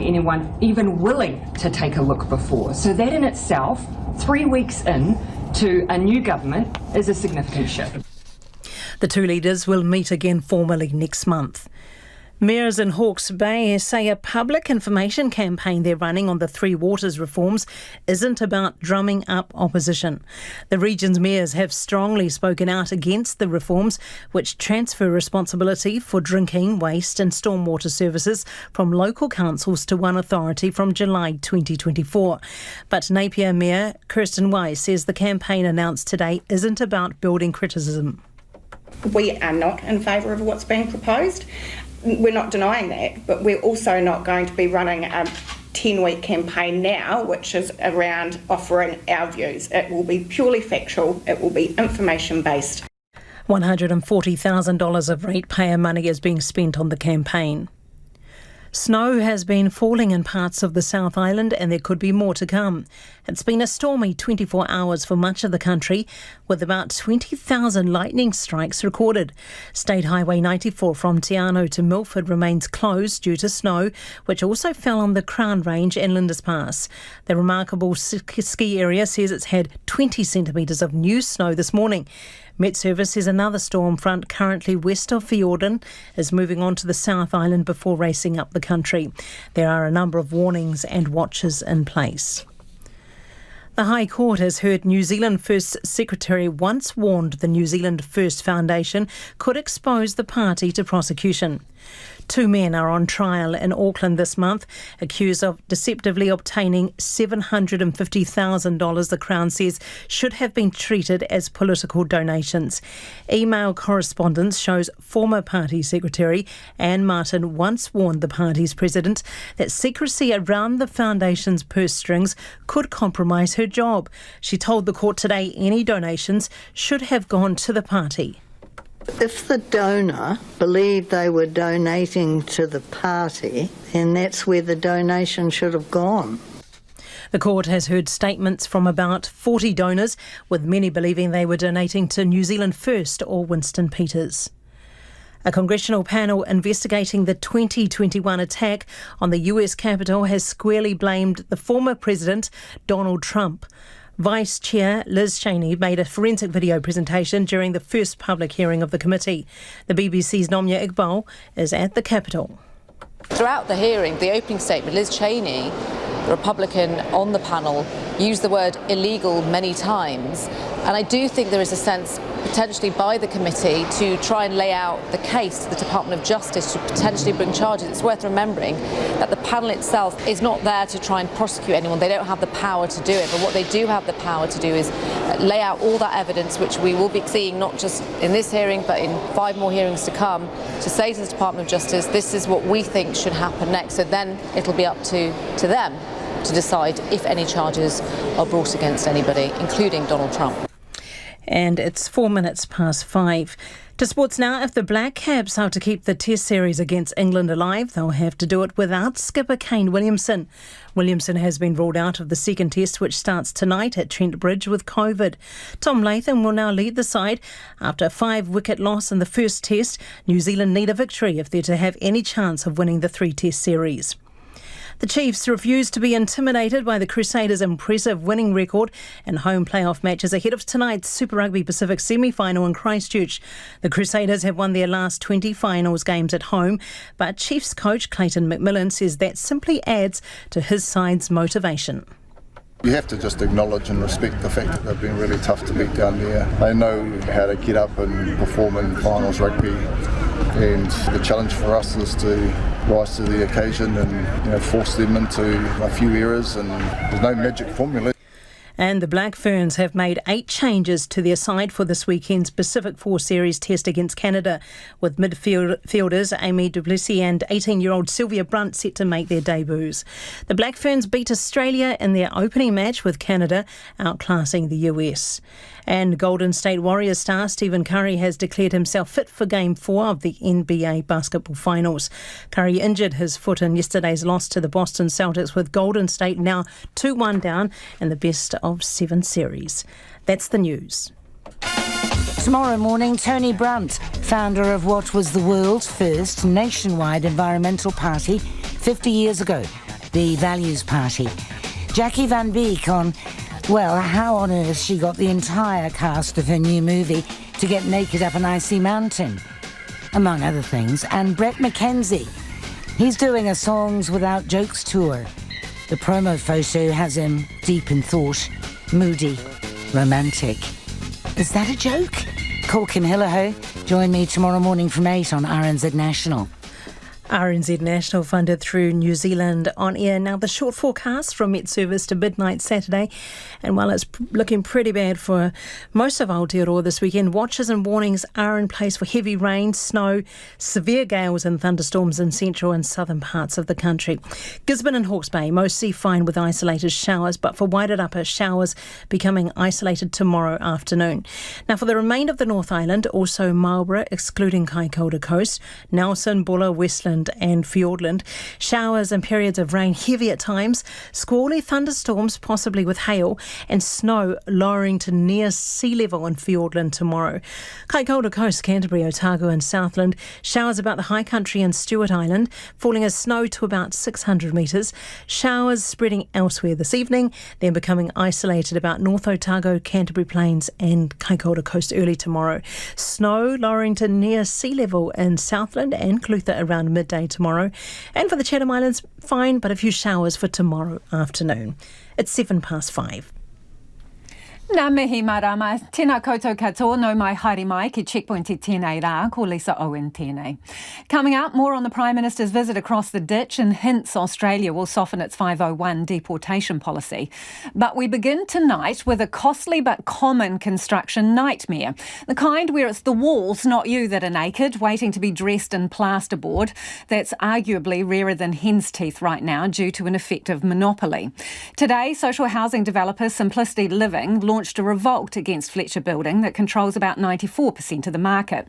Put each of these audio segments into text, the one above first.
anyone even willing to take a look before. So that in itself, 3 weeks in to a new government, is a significant shift. The two leaders will meet again formally next month. Mayors in Hawke's Bay say a public information campaign they're running on the Three Waters reforms isn't about drumming up opposition. The region's mayors have strongly spoken out against the reforms, which transfer responsibility for drinking, waste and stormwater services from local councils to one authority from July 2024. But Napier Mayor Kirsten Wise says the campaign announced today isn't about building criticism. We are not in favour of what's being proposed. We're not denying that, but we're also not going to be running a 10-week campaign now, which is around offering our views. It will be purely factual, it will be information-based. $140,000 of ratepayer money is being spent on the campaign. Snow has been falling in parts of the South Island and there could be more to come. It's been a stormy 24 hours for much of the country, with about 20,000 lightning strikes recorded. State Highway 94 from Te Anau to Milford remains closed due to snow, which also fell on the Crown Range and Lindis Pass. The remarkable ski area says it's had 20 centimetres of new snow this morning. Met Service says another storm front currently west of Fiordin is moving on to the South Island before racing up the country. There are a number of warnings and watches in place. The High Court has heard New Zealand First Secretary once warned the New Zealand First Foundation could expose the party to prosecution. Two men are on trial in Auckland this month, accused of deceptively obtaining $750,000 the Crown says should have been treated as political donations. Email correspondence shows former party secretary Anne Martin once warned the party's president that secrecy around the foundation's purse strings could compromise her job. She told the court today any donations should have gone to the party. If the donor believed they were donating to the party, then that's where the donation should have gone. The court has heard statements from about 40 donors, with many believing they were donating to New Zealand First or Winston Peters. A congressional panel investigating the 2021 attack on the US Capitol has squarely blamed the former president, Donald Trump. Vice Chair Liz Cheney made a forensic video presentation during the first public hearing of the committee. The BBC's Nomya Iqbal is at the Capitol. Throughout the hearing, the opening statement, Liz Cheney, the Republican on the panel, used the word illegal many times. And I do think there is a sense, potentially by the committee, to try and lay out the case to the Department of Justice to potentially bring charges. It's worth remembering that the panel itself is not there to try and prosecute anyone. They don't have the power to do it. But what they do have the power to do is lay out all that evidence, which we will be seeing not just in this hearing, but in 5 more hearings to come, to say to the Department of Justice, this is what we think should happen next. So then it'll be up to them to decide if any charges are brought against anybody, including Donald Trump. And it's 5:04. To sports now. If the Black Caps are to keep the Test series against England alive, they'll have to do it without skipper Kane Williamson. Williamson has been ruled out of the second Test, which starts tonight at Trent Bridge with COVID. Tom Latham will now lead the side. After a 5-wicket loss in the first Test, New Zealand need a victory if they're to have any chance of winning the 3-Test series. The Chiefs refuse to be intimidated by the Crusaders' impressive winning record and home playoff matches ahead of tonight's Super Rugby Pacific semi-final in Christchurch. The Crusaders have won their last 20 finals games at home, but Chiefs coach Clayton McMillan says that simply adds to his side's motivation. You have to just acknowledge and respect the fact that they've been really tough to beat down there. They know how to get up and perform in finals rugby, and the challenge for us is to rise to the occasion and force them into a few errors, and there's no magic formula. And the Black Ferns have made 8 changes to their side for this weekend's Pacific 4 Series Test against Canada, with midfielders Amy Duplessis and 18-year-old Sylvia Brunt set to make their debuts. The Black Ferns beat Australia in their opening match, with Canada outclassing the US. And Golden State Warriors star Stephen Curry has declared himself fit for Game 4 of the NBA basketball finals. Curry injured his foot in yesterday's loss to the Boston Celtics, with Golden State now 2-1 down in the best of 7 series. That's the news. Tomorrow morning, Tony Brunt, founder of what was the world's first nationwide environmental party 50 years ago, the Values Party. Jackie Van Beek on, well, how on earth she got the entire cast of her new movie to get naked up an icy mountain, among other things. And Brett McKenzie, he's doing a Songs Without Jokes tour. The promo photo has him deep in thought, moody, romantic. Is that a joke? Call Kim Hillaho. Join me tomorrow morning from 8 on RNZ National. RNZ National funded through New Zealand On Air. Now, the short forecast from Met Service to midnight Saturday. And while it's looking pretty bad for most of Aotearoa this weekend, watches and warnings are in place for heavy rain, snow, severe gales and thunderstorms in central and southern parts of the country. Gisborne and Hawke's Bay, mostly fine with isolated showers, but for Wairarapa, showers becoming isolated tomorrow afternoon. Now, for the remainder of the North Island, also Marlborough, excluding Kaikoura Coast, Nelson, Buller, Westland and Fiordland. Showers and periods of rain, heavy at times, squally thunderstorms, possibly with hail, and snow lowering to near sea level in Fiordland tomorrow. Kaikoura Coast, Canterbury, Otago and Southland. Showers about the high country and Stewart Island, falling as snow to about 600 metres. Showers spreading elsewhere this evening, then becoming isolated about North Otago, Canterbury Plains and Kaikoura Coast early tomorrow. Snow lowering to near sea level in Southland and Clutha around midday tomorrow. And for the Chatham Islands, fine, but a few showers for tomorrow afternoon. It's 5:07. Nā mihi marama, tēnā koutou katoa, no mai haere mai ki Checkpoint I tēnei rā, ko Lisa Owen tēnei. Coming up, more on the Prime Minister's visit across the ditch and hints Australia will soften its 501 deportation policy. But we begin tonight with a costly but common construction nightmare. The kind where it's the walls, not you, that are naked, waiting to be dressed in plasterboard. That's arguably rarer than hen's teeth right now due to an effective monopoly. Today, social housing developer Simplicity Living launched a revolt against Fletcher building that controls about 94% of the market,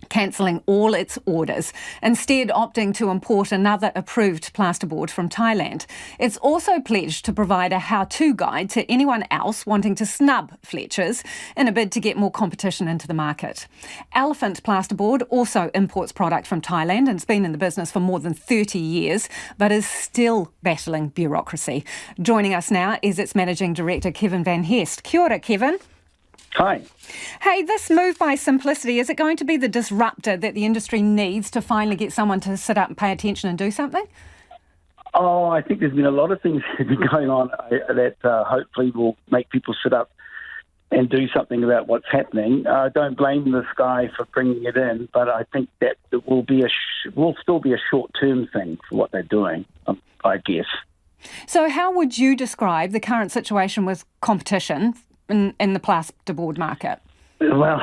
cancelling all its orders, instead opting to import another approved plasterboard from Thailand. It's also pledged to provide a how-to guide to anyone else wanting to snub Fletchers in a bid to get more competition into the market. Elephant Plasterboard also imports product from Thailand and has been in the business for more than 30 years, but is still battling bureaucracy. Joining us now is its Managing Director, Kevin Van Hest. Kia ora, Kevin. Hi. Hey, this move by Simplicity, is it going to be the disruptor that the industry needs to finally get someone to sit up and pay attention and do something? Oh, I think there's been a lot of things that have been going on that hopefully will make people sit up and do something about what's happening. I don't blame this guy for bringing it in, but I think that it will still be a short-term thing for what they're doing, I guess. So how would you describe the current situation with competition in the plasterboard market? Well,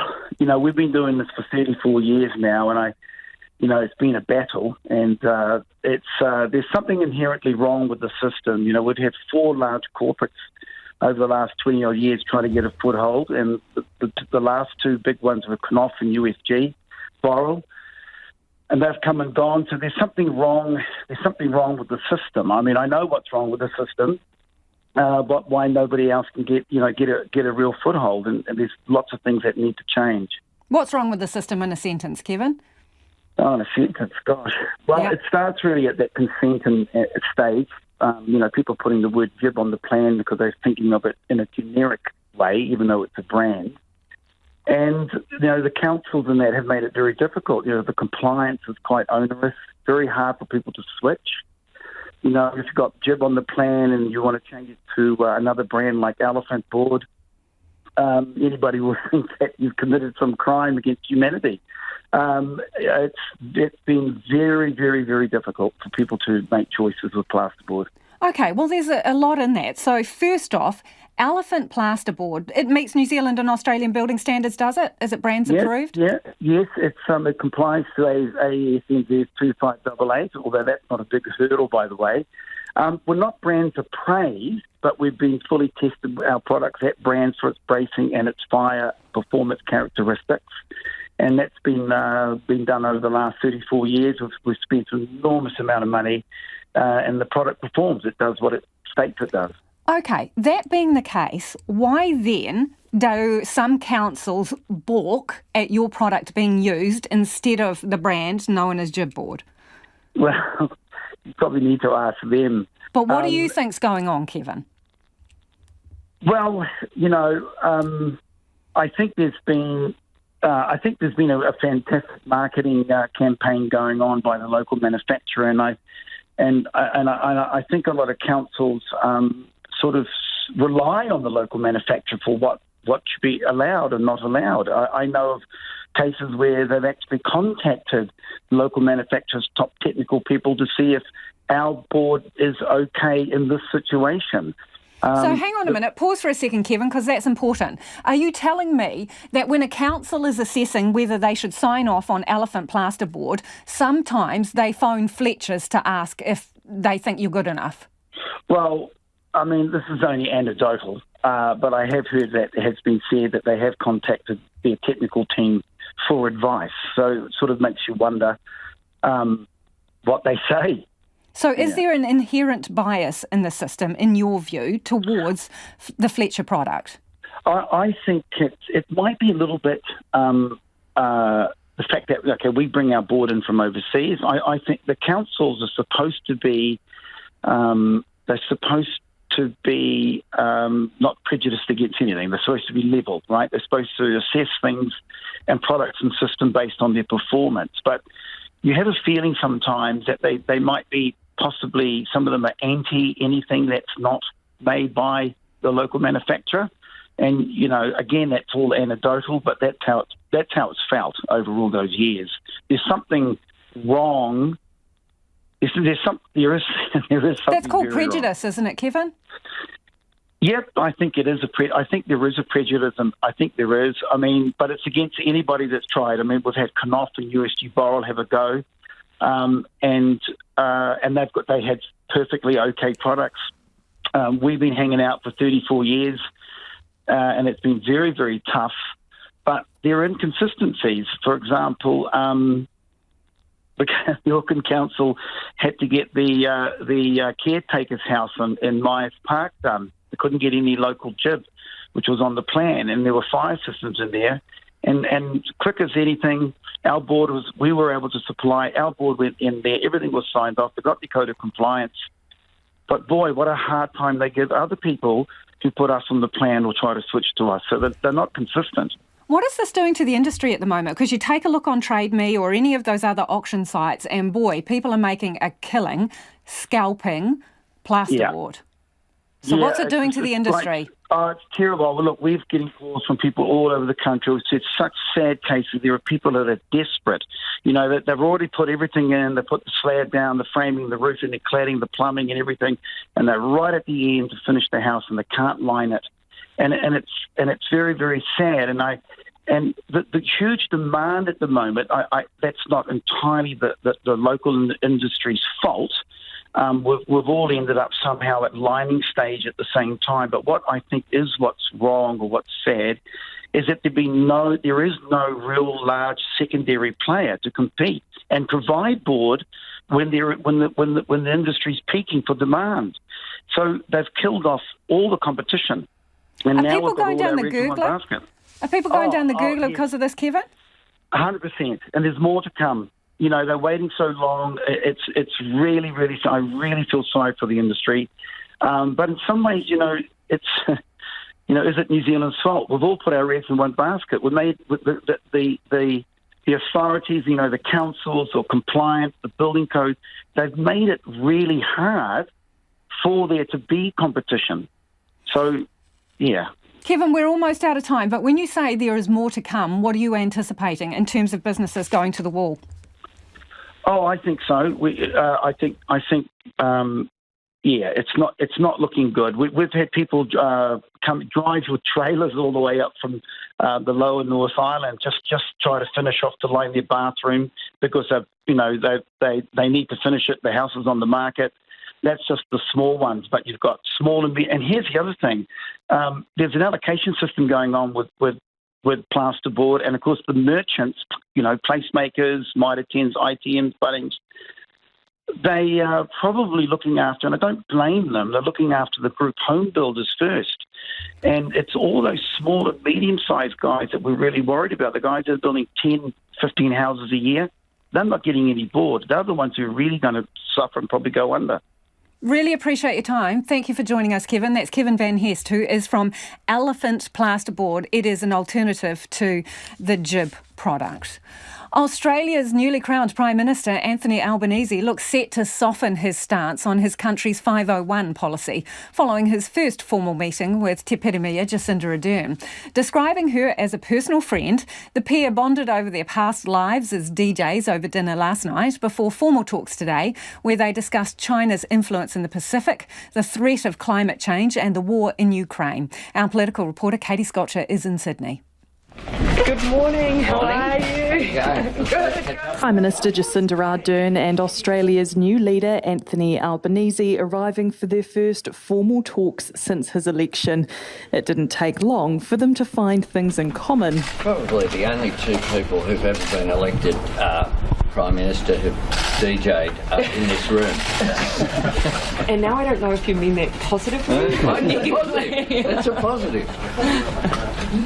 we've been doing this for 34 years now, and it's been a battle, and there's something inherently wrong with the system. We've had 4 large corporates over the last 20-odd years trying to get a foothold, and the last 2 big ones were Knopf and UFG, Boral, and they've come and gone. So there's something wrong. There's something wrong with the system. I mean, I know what's wrong with the system. But why nobody else can get a real foothold, and there's lots of things that need to change. What's wrong with the system in a sentence, Kevin? Oh, in a sentence, gosh. Well, It starts really at that consent stage. People putting the word GIB on the plan because they're thinking of it in a generic way, even though it's a brand. And the councils and that have made it very difficult. The compliance is quite onerous, very hard for people to switch. If you've got GIB on the plan and you want to change it to another brand like Elephant Board, anybody will think that you've committed some crime against humanity. It's been very, very, very difficult for people to make choices with plasterboard. Okay, well, there's a lot in that. So first off, Elephant Plasterboard, it meets New Zealand and Australian building standards, does it? Is it brands approved? Yes, it complies to ASNZ 2588, although that's not a big hurdle, by the way. We're not brands appraised, but we've been fully tested our products at brands for its bracing and its fire performance characteristics. And that's been done over the last 34 years. We've spent an enormous amount of money, and the product performs. It does what it states it does. Okay, that being the case, why then do some councils balk at your product being used instead of the brand known as GIB board? Well, you probably need to ask them. But what do you think's going on, Kevin? Well, I think there's been a fantastic marketing campaign going on by the local manufacturer, and I think a lot of councils sort of rely on the local manufacturer for what should be allowed and not allowed. I know of cases where they've actually contacted local manufacturers' top technical people to see if our board is okay in this situation. So hang on a minute, pause for a second, Kevin, because that's important. Are you telling me that when a council is assessing whether they should sign off on elephant plasterboard, sometimes they phone Fletchers to ask if they think you're good enough? Well, I mean, this is only anecdotal, but I have heard that it has been said that they have contacted their technical team for advice. So it sort of makes you wonder what they say. So is there an inherent bias in the system, in your view, towards the Fletcher product? I think it might be a little bit the fact that, we bring our board in from overseas. I think the councils are supposed to be, not prejudiced against anything. They're supposed to be level, right? They're supposed to assess things and products and system based on their performance. But you have a feeling sometimes that they might be possibly, some of them are anti anything that's not made by the local manufacturer. And, again, that's all anecdotal, but that's how it's felt over all those years. There's something wrong. There is something. That's called prejudice, wrong. Isn't it, Kevin? Yep, I think it is I think there is a prejudice, and I think there is. I mean, but it's against anybody that's tried. I mean, we've had Knopf and USG Boral have a go, and they had perfectly okay products. We've been hanging out for 34 years, and it's been very, very tough. But there are inconsistencies. For example, the Auckland Council had to get the caretaker's house in Myers Park done. They couldn't get any local GIB, which was on the plan, and there were fire systems in there. And quick as anything, we were able to supply, our board went in there, everything was signed off, they got the code of compliance. But boy, what a hard time they give other people who put us on the plan or try to switch to us. So they're not consistent. What is this doing to the industry at the moment? Because you take a look on Trade Me or any of those other auction sites, and boy, people are making a killing, scalping plasterboard. Yeah. So what's it doing to the industry? It's terrible. Well, look, we're getting calls from people all over the country. It's such sad cases. There are people that are desperate. That they've already put everything in. They put the slab down, the framing, the roofing, the cladding, the plumbing, and everything, and they're right at the end to finish the house, and they can't line it. And it's very, very sad. And the huge demand at the moment, that's not entirely the local industry's fault. We've all ended up somehow at lining stage at the same time. But what I think is what's wrong or what's sad is that there is no real large secondary player to compete and provide board when the industry's peaking for demand. So they've killed off all the competition. And Are people going down the Googler? Are people going down the Googler because of this, Kevin? 100%. And there's more to come. They're waiting so long. It's really, really. I really feel sorry for the industry. But in some ways, it's is it New Zealand's fault? We've all put our eggs in one basket. We made the authorities, the councils or compliance, the building code. They've made it really hard for there to be competition. So, yeah. Kevin, we're almost out of time. But when you say there is more to come, what are you anticipating in terms of businesses going to the wall? Oh, I think so. I think. It's not looking good. We've had people drive with trailers all the way up from the lower North Island, just try to finish off to line their bathroom because they need to finish it. The house is on the market. That's just the small ones, but you've got small and here's the other thing. There's an allocation system going on with plasterboard, and of course the merchants, placemakers, Mitre 10s, ITMs, Bunnings, they are probably looking after, and I don't blame them, they're looking after the group home builders first. And it's all those small and medium-sized guys that we're really worried about, the guys that are building 10, 15 houses a year. they're not getting any board. They're the ones who are really going to suffer and probably go under. Really appreciate your time. Thank you for joining us, Kevin. That's Kevin Van Hest, who is from Elephant Plasterboard. It is an alternative to the GIB product. Australia's newly crowned Prime Minister, Anthony Albanese, looks set to soften his stance on his country's 501 policy, following his first formal meeting with Te Peremia Jacinda Ardern. Describing her as a personal friend, the pair bonded over their past lives as DJs over dinner last night before formal talks today, where they discussed China's influence in the Pacific, the threat of climate change and the war in Ukraine. Our political reporter, Katie Scotcher, is in Sydney. Good morning, how are you? Good. Prime Minister Jacinda Ardern and Australia's new leader Anthony Albanese arriving for their first formal talks since his election. It didn't take long for them to find things in common. Probably the only two people who've ever been elected Prime Minister who've DJ'd in this room. And now I don't know if you mean that positively or negatively. That's a positive.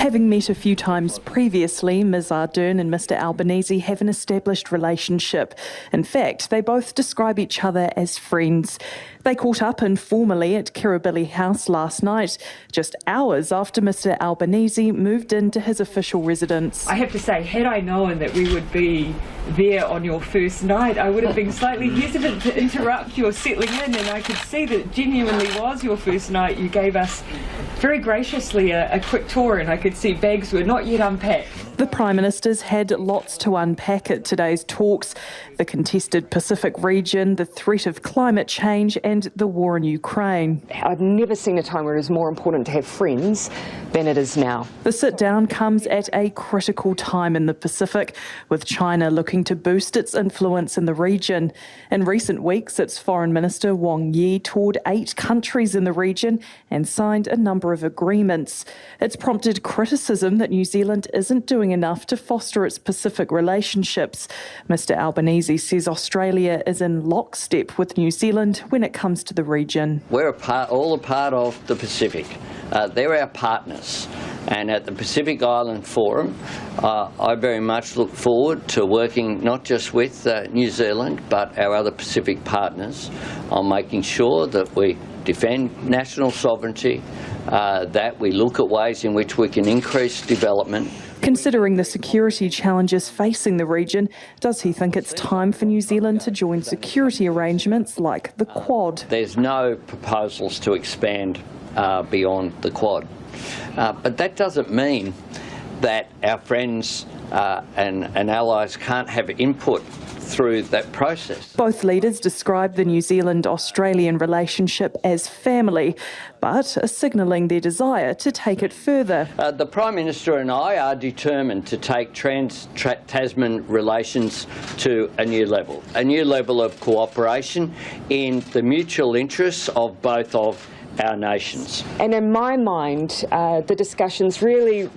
Having met a few times previously, Ms Ardern and Mr Albanese have an established relationship. In fact, they both describe each other as friends. They caught up informally at Kirribilli House last night, just hours after Mr Albanese moved into his official residence. I have to say, had I known that we would be there on your first night, I would have been slightly hesitant to interrupt your settling in, and I could see that it genuinely was your first night. You gave us very graciously a quick tour, and I could see bags were not yet unpacked. The Prime Ministers had lots to unpack at today's talks: the contested Pacific region, the threat of climate change and the war in Ukraine. I've never seen a time where it is more important to have friends than it is now. The sit-down comes at a critical time in the Pacific, with China looking to boost its influence in the region. In recent weeks, its Foreign Minister Wang Yi toured 8 countries in the region and signed a number of agreements. It's prompted criticism that New Zealand isn't doing enough to foster its Pacific relationships. Mr Albanese says Australia is in lockstep with New Zealand when it comes to the region. We're all a part of the Pacific. They're our partners. And at the Pacific Island Forum, I very much look forward to working not just with New Zealand, but our other Pacific partners on making sure that we defend national sovereignty, that we look at ways in which we can increase development. Considering the security challenges facing the region, does he think it's time for New Zealand to join security arrangements like the Quad? There's no proposals to expand beyond the Quad. But that doesn't mean that our friends and allies can't have input through that process. Both leaders describe the New Zealand-Australian relationship as family, but are signalling their desire to take it further. The Prime Minister and I are determined to take Trans-Tasman relations to a new level of cooperation in the mutual interests of both of our nations. And in my mind, the discussions really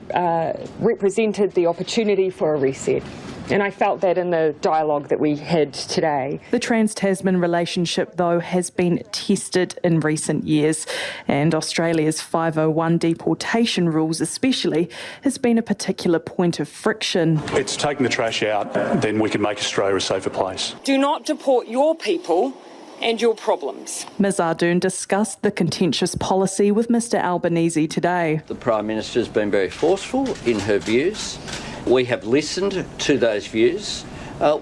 represented the opportunity for a reset. And I felt that in the dialogue that we had today. The Trans-Tasman relationship, though, has been tested in recent years, and Australia's 501 deportation rules especially has been a particular point of friction. It's taking the trash out, then we can make Australia a safer place. Do not deport your people and your problems. Ms Ardern discussed the contentious policy with Mr Albanese today. The Prime Minister has been very forceful in her views. We have listened to those views.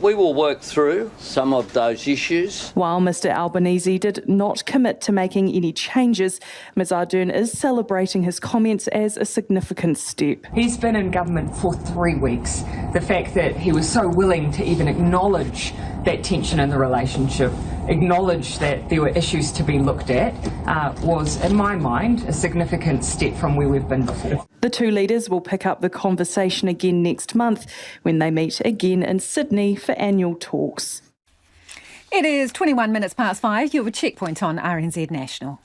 We will work through some of those issues. While Mr Albanese did not commit to making any changes, Ms Ardern is celebrating his comments as a significant step. He's been in government for 3 weeks. The fact that he was so willing to even acknowledge that tension in the relationship, acknowledge that there were issues to be looked at, was, in my mind, a significant step from where we've been before. The two leaders will pick up the conversation again next month when they meet again in Sydney for annual talks. It is 21 minutes past 5. You're a Checkpoint on RNZ National.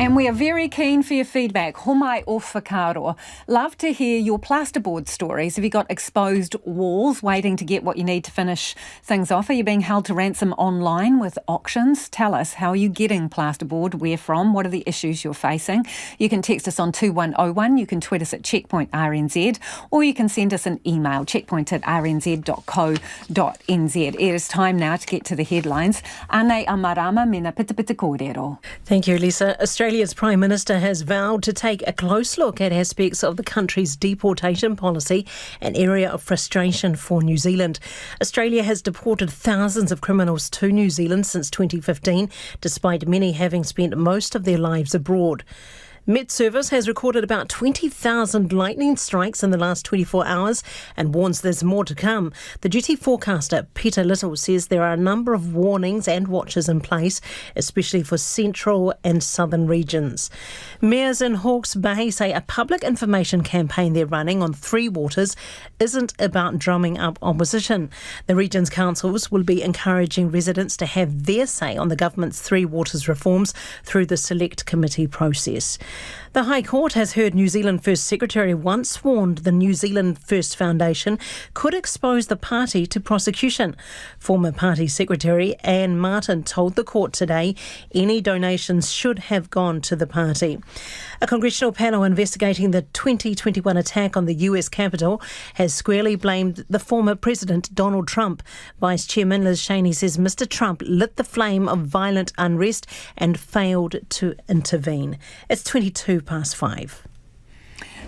And we are very keen for your feedback. Homai o whakaro. Love to hear your plasterboard stories. Have you got exposed walls waiting to get what you need to finish things off? Are you being held to ransom online with auctions? Tell us, how are you getting plasterboard? Where from? What are the issues you're facing? You can text us on 2101. You can tweet us at checkpointrnz, or you can send us an email, checkpoint@rnz.co.nz. It is time now to get to the headlines. Ane amarama mena pita pita kōrero. Thank you, Lisa. Australia's Prime Minister has vowed to take a close look at aspects of the country's deportation policy, an area of frustration for New Zealand. Australia has deported thousands of criminals to New Zealand since 2015, despite many having spent most of their lives abroad. Met Service has recorded about 20,000 lightning strikes in the last 24 hours and warns there's more to come. The duty forecaster, Peter Little, says there are a number of warnings and watches in place, especially for central and southern regions. Mayors in Hawke's Bay say a public information campaign they're running on Three Waters isn't about drumming up opposition. The region's councils will be encouraging residents to have their say on the government's Three Waters reforms through the select committee process. The High Court has heard New Zealand First Secretary once warned the New Zealand First Foundation could expose the party to prosecution. Former party secretary Anne Martin told the court today any donations should have gone to the party. A congressional panel investigating the 2021 attack on the US Capitol has squarely blamed the former President Donald Trump. Vice Chairman Liz Cheney says Mr. Trump lit the flame of violent unrest and failed to intervene. It's 5:22.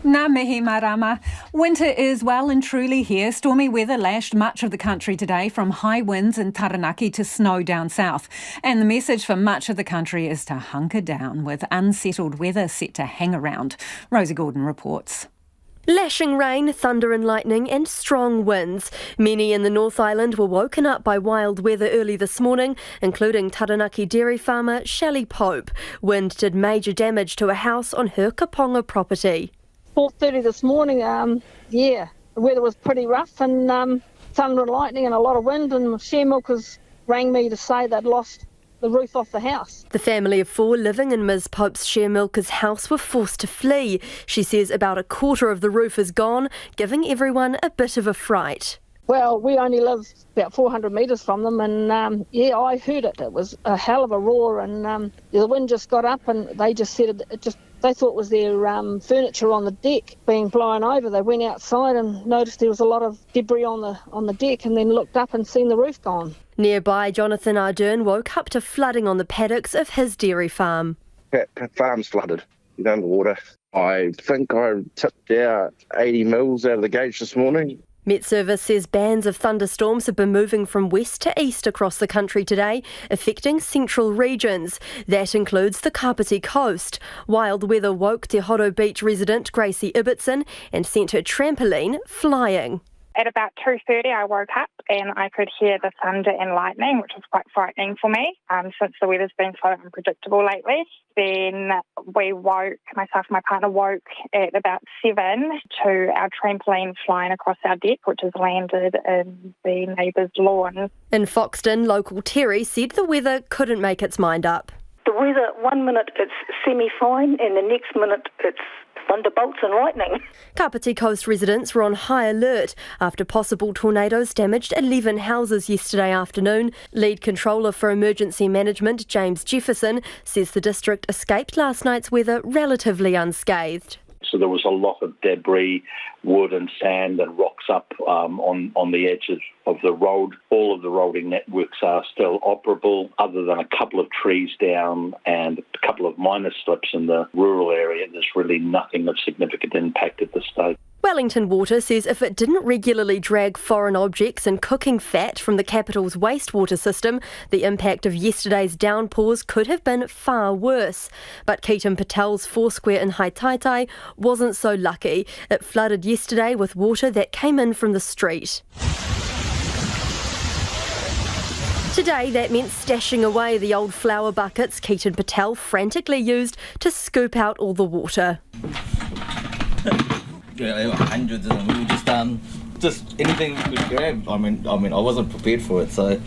Ngā mihi marama. Winter is well and truly here. Stormy weather lashed much of the country today, from high winds in Taranaki to snow down south. And the message for much of the country is to hunker down, with unsettled weather set to hang around. Rosie Gordon reports. Lashing rain, thunder and lightning and strong winds. Many in the North Island were woken up by wild weather early this morning, including Taranaki dairy farmer Shelley Pope. Wind did major damage to a house on her Kaponga property. 4:30 this morning, the weather was pretty rough, and thunder and lightning and a lot of wind, and share milkers rang me to say they'd lost the roof off the house. The family of 4 living in Ms Pope's share milker's house were forced to flee. She says about a quarter of the roof is gone, giving everyone a bit of a fright. Well, we only live about 400 metres from them, and I heard it. It was a hell of a roar, and the wind just got up, and they just said they thought it was their furniture on the deck being blown over. They went outside and noticed there was a lot of debris on the deck, and then looked up and seen the roof gone. Nearby, Jonathan Ardern woke up to flooding on the paddocks of his dairy farm. That farm's flooded, underwater. I think I tipped out 80 mils out of the gauge this morning. Met Service says bands of thunderstorms have been moving from west to east across the country today, affecting central regions. That includes the Kapiti coast. Wild weather woke Te Horo Beach resident Gracie Ibbotson and sent her trampoline flying. At about 2:30 I woke up and I could hear the thunder and lightning, which was quite frightening for me since the weather's been so unpredictable lately. Then myself and my partner woke at about 7 to our trampoline flying across our deck, which has landed in the neighbour's lawn. In Foxton, local Terry said the weather couldn't make its mind up. The weather, one minute it's semi-fine and the next minute it's thunderbolts and lightning. Kapiti Coast residents were on high alert after possible tornadoes damaged 11 houses yesterday afternoon. Lead Controller for Emergency Management, James Jefferson, says the district escaped last night's weather relatively unscathed. So there was a lot of debris, wood and sand and rocks up on the edges of the road. All of the roading networks are still operable, other than a couple of trees down and a couple of minor slips in the rural area. There's really nothing of significant impact at this stage. Wellington Water says if it didn't regularly drag foreign objects and cooking fat from the capital's wastewater system, the impact of yesterday's downpours could have been far worse. But Keaton Patel's Foursquare in Haitaitai wasn't so lucky. It flooded yesterday with water that came in from the street. Today, that meant stashing away the old flower buckets Keaton Patel frantically used to scoop out all the water. Hundreds of them. We were just anything we could grab. I mean, I wasn't prepared for it, so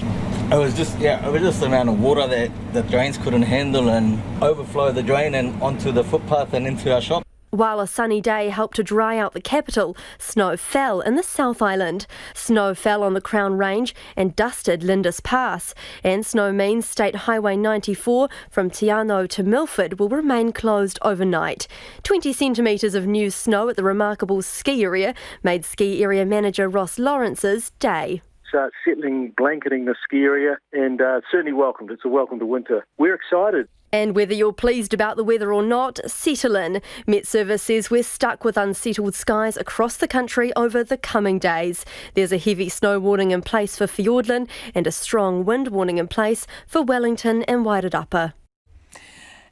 It was just the amount of water that the drains couldn't handle and overflow the drain and onto the footpath and into our shop. While a sunny day helped to dry out the capital, snow fell in the South Island. Snow fell on the Crown Range and dusted Lindis Pass. And snow means State Highway 94 from Tiano to Milford will remain closed overnight. 20 centimetres of new snow at the remarkable ski area made ski area manager Ross Lawrence's day. Settling, blanketing the ski area, and certainly welcomed. It's a welcome to winter. We're excited. And whether you're pleased about the weather or not, settle in. Met Service says we're stuck with unsettled skies across the country over the coming days. There's a heavy snow warning in place for Fiordland and a strong wind warning in place for Wellington and Wairarapa.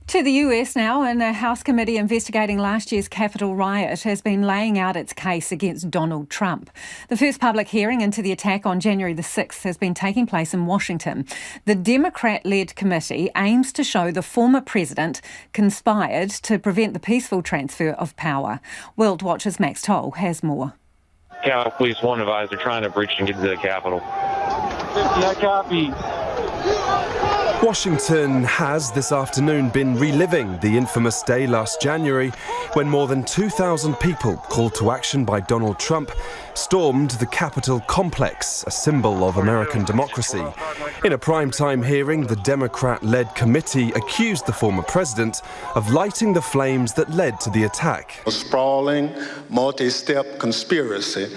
To the US now, and a House committee investigating last year's Capitol riot has been laying out its case against Donald Trump. The first public hearing into the attack on January the 6th has been taking place in Washington. The Democrat-led committee aims to show the former president conspired to prevent the peaceful transfer of power. World Watch's Max Toll has more. Capitol Police One advised they're trying to breach and get to the Capitol. Yeah, copy. Washington has this afternoon been reliving the infamous day last January when more than 2,000 people, called to action by Donald Trump, stormed the Capitol complex, a symbol of American democracy. In a primetime hearing, the Democrat-led committee accused the former president of lighting the flames that led to the attack. A sprawling, multi-step conspiracy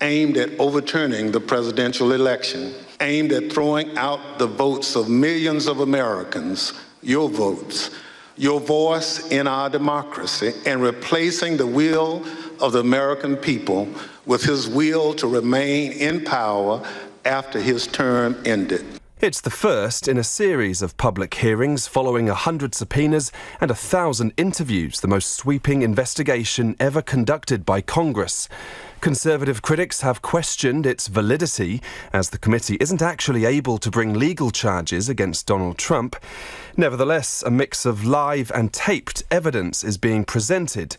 aimed at overturning the presidential election, aimed at throwing out the votes of millions of Americans, your votes, your voice in our democracy, and replacing the will of the American people with his will to remain in power after his term ended. It's the first in a series of public hearings following 100 subpoenas and 1,000 interviews, the most sweeping investigation ever conducted by Congress. Conservative critics have questioned its validity, as the committee isn't actually able to bring legal charges against Donald Trump. Nevertheless, a mix of live and taped evidence is being presented.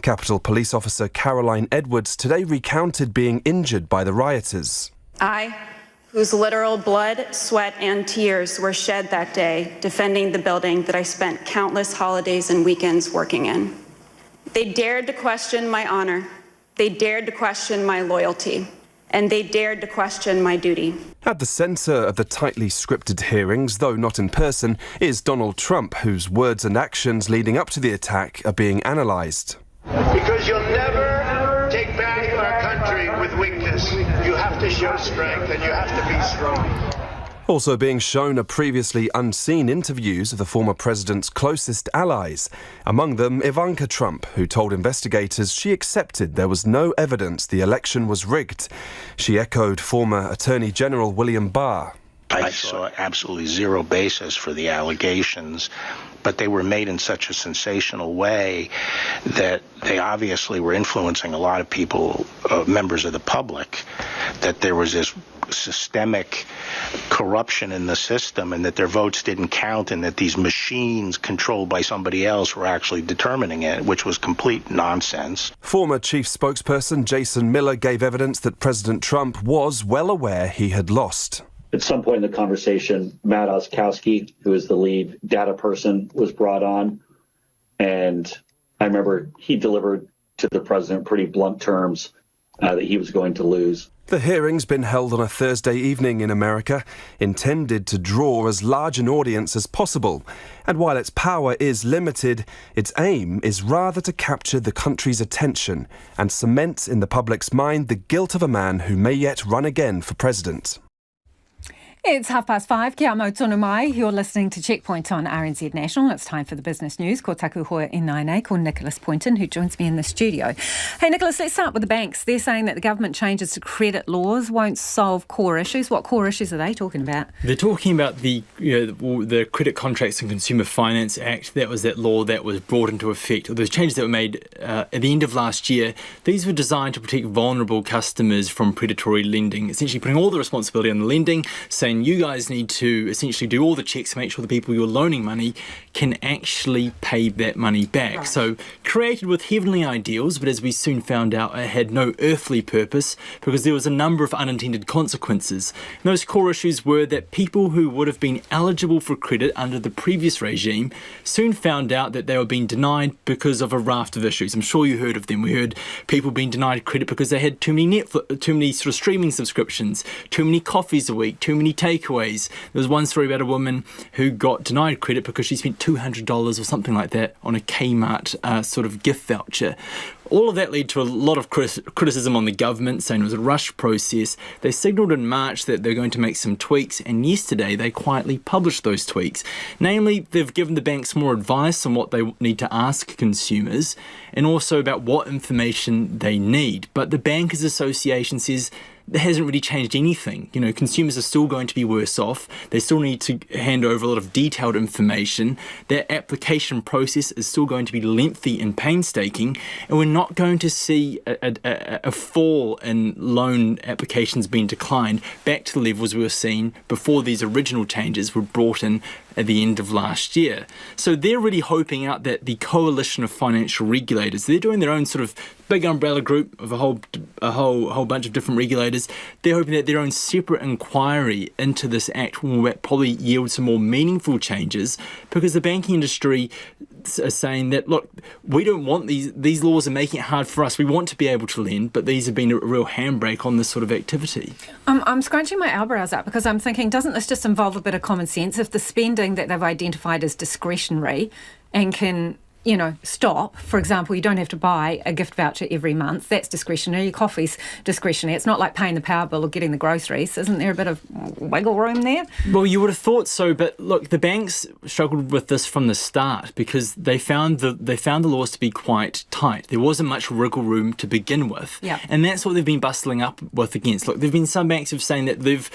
Capitol Police Officer Caroline Edwards today recounted being injured by the rioters. I, whose literal blood, sweat, and tears were shed that day defending the building that I spent countless holidays and weekends working in. They dared to question my honor. They dared to question my loyalty, and they dared to question my duty. At the centre of the tightly scripted hearings, though not in person, is Donald Trump, whose words and actions leading up to the attack are being analysed. Because you'll never take back our country with weakness. You have to show strength, and you have to be strong. Also being shown are previously unseen interviews of the former president's closest allies, among them Ivanka Trump, who told investigators she accepted there was no evidence the election was rigged. She echoed former Attorney General William Barr. I saw absolutely zero basis for the allegations, but they were made in such a sensational way that they obviously were influencing a lot of people, members of the public, that there was this systemic corruption in the system and that their votes didn't count and that these machines controlled by somebody else were actually determining it, which was complete nonsense. Former chief spokesperson Jason Miller gave evidence that President Trump was well aware he had lost. At some point in the conversation, Matt Oskowski, who is the lead data person, was brought on. And I remember he delivered to the president pretty blunt terms that he was going to lose. The hearing's been held on a Thursday evening in America, intended to draw as large an audience as possible. And while its power is limited, its aim is rather to capture the country's attention and cement in the public's mind the guilt of a man who may yet run again for president. It's 5:30. Kia mau tonu mai. You're listening to Checkpoint on RNZ National. It's time for the business news. Ko taku hoa e nainei, ko Nicholas Poynton, who joins me in the studio. Hey, Nicholas, let's start with the banks. They're saying that the government changes to credit laws won't solve core issues. What core issues are they talking about? They're talking about the Credit Contracts and Consumer Finance Act. That was that law that was brought into effect, or those changes that were made at the end of last year. These were designed to protect vulnerable customers from predatory lending, essentially putting all the responsibility on the lending, saying saying you guys need to essentially do all the checks to make sure the people you're loaning money can actually pay that money back. Right. So created with heavenly ideals, but as we soon found out, it had no earthly purpose because there was a number of unintended consequences. And those core issues were that people who would have been eligible for credit under the previous regime soon found out that they were being denied because of a raft of issues. I'm sure you heard of them. We heard people being denied credit because they had too many sort of streaming subscriptions, too many coffees a week, too many takeaways. There was one story about a woman who got denied credit because she spent $200 or something like that on a Kmart sort of gift voucher. All of that led to a lot of criticism on the government, saying it was a rushed process. They signalled in March that they're going to make some tweaks, and yesterday they quietly published those tweaks. Namely, they've given the banks more advice on what they need to ask consumers and also about what information they need. But the Bankers Association says there hasn't really changed anything. You know, consumers are still going to be worse off. They still need to hand over a lot of detailed information. Their application process is still going to be lengthy and painstaking, and we're not going to see a fall in loan applications being declined back to the levels we were seeing before these original changes were brought in at the end of last year. So they're really hoping out that the coalition of financial regulators, they're doing their own sort of big umbrella group of a whole bunch of different regulators. They're hoping that their own separate inquiry into this act will probably yield some more meaningful changes, because the banking industry are saying that, look, we don't want these laws are making it hard for us. We want to be able to lend, but these have been a real handbrake on this sort of activity. I'm scrunching my eyebrows up because I'm thinking, doesn't this just involve a bit of common sense? If the spending that they've identified as discretionary and can, stop, for example, you don't have to buy a gift voucher every month, that's discretionary. Your coffee's discretionary. It's not like paying the power bill or getting the groceries. Isn't there a bit of wiggle room there? Well, you would have thought so, but look, the banks struggled with this from the start because they found the laws to be quite tight. There wasn't much wiggle room to begin with. Yeah. And that's what they've been bustling up with against. Look, there have been some banks who've saying that they've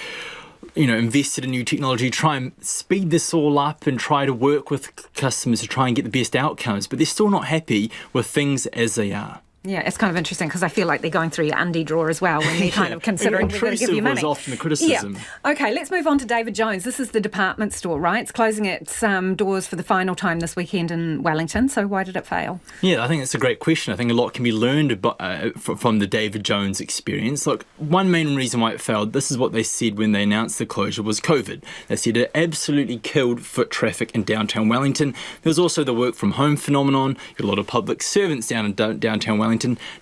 invested in new technology, try and speed this all up and try to work with customers to try and get the best outcomes, but they're still not happy with things as they are. Yeah, it's kind of interesting because I feel like they're going through your undie drawer as well when they're kind of considering whether to give you money. Was often the criticism. Yeah. Okay, let's move on to David Jones. This is the department store, right? It's closing its doors for the final time this weekend in Wellington. So why did it fail? Yeah, I think it's a great question. I think a lot can be learned from the David Jones experience. Look, one main reason why it failed, this is what they said when they announced the closure, was COVID. They said it absolutely killed foot traffic in downtown Wellington. There was also the work from home phenomenon. You got a lot of public servants down in downtown Wellington.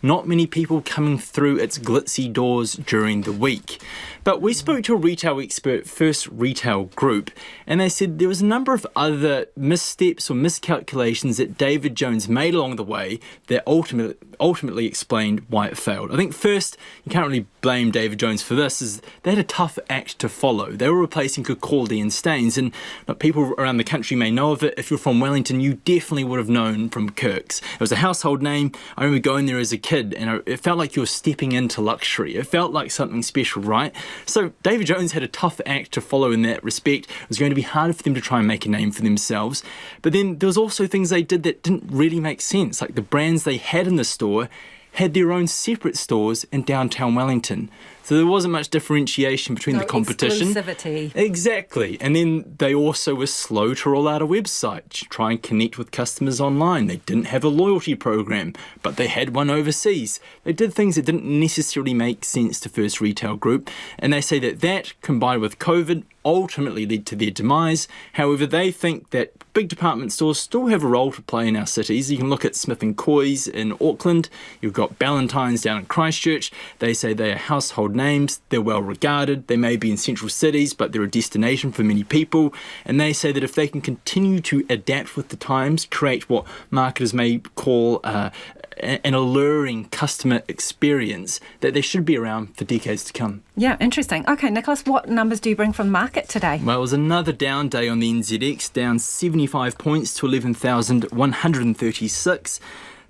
Not many people coming through its glitzy doors during the week. But we spoke to a retail expert, First Retail Group, and they said there was a number of other missteps or miscalculations that David Jones made along the way that ultimately explained why it failed. I think first, you can't really blame David Jones for this, is they had a tough act to follow. They were replacing Kirkcaldy and Staines, and people around the country may know of it. If you're from Wellington, you definitely would have known from Kirk's. It was a household name. I remember going there as a kid, and it felt like you were stepping into luxury. It felt like something special, right? So David Jones had a tough act to follow in that respect. It was going to be harder for them to try and make a name for themselves. But then there was also things they did that didn't really make sense. Like the brands they had in the store had their own separate stores in downtown Wellington. So there wasn't much differentiation between the competition. Exclusivity. Exactly. And then they also were slow to roll out a website to try and connect with customers online. They didn't have a loyalty program, but they had one overseas. They did things that didn't necessarily make sense to First Retail Group. And they say that combined with COVID, ultimately led to their demise. However, they think that big department stores still have a role to play in our cities. You can look at Smith & Coy's in Auckland. You've got Ballantyne's down in Christchurch. They say they are household names. They're well regarded. They may be in central cities, but they're a destination for many people. And they say that if they can continue to adapt with the times, create what marketers may call an alluring customer experience, that they should be around for decades to come. Yeah, interesting. Okay, Nicholas, what numbers do you bring from the market today? Well, it was another down day on the NZX, down 75 points to 11,136.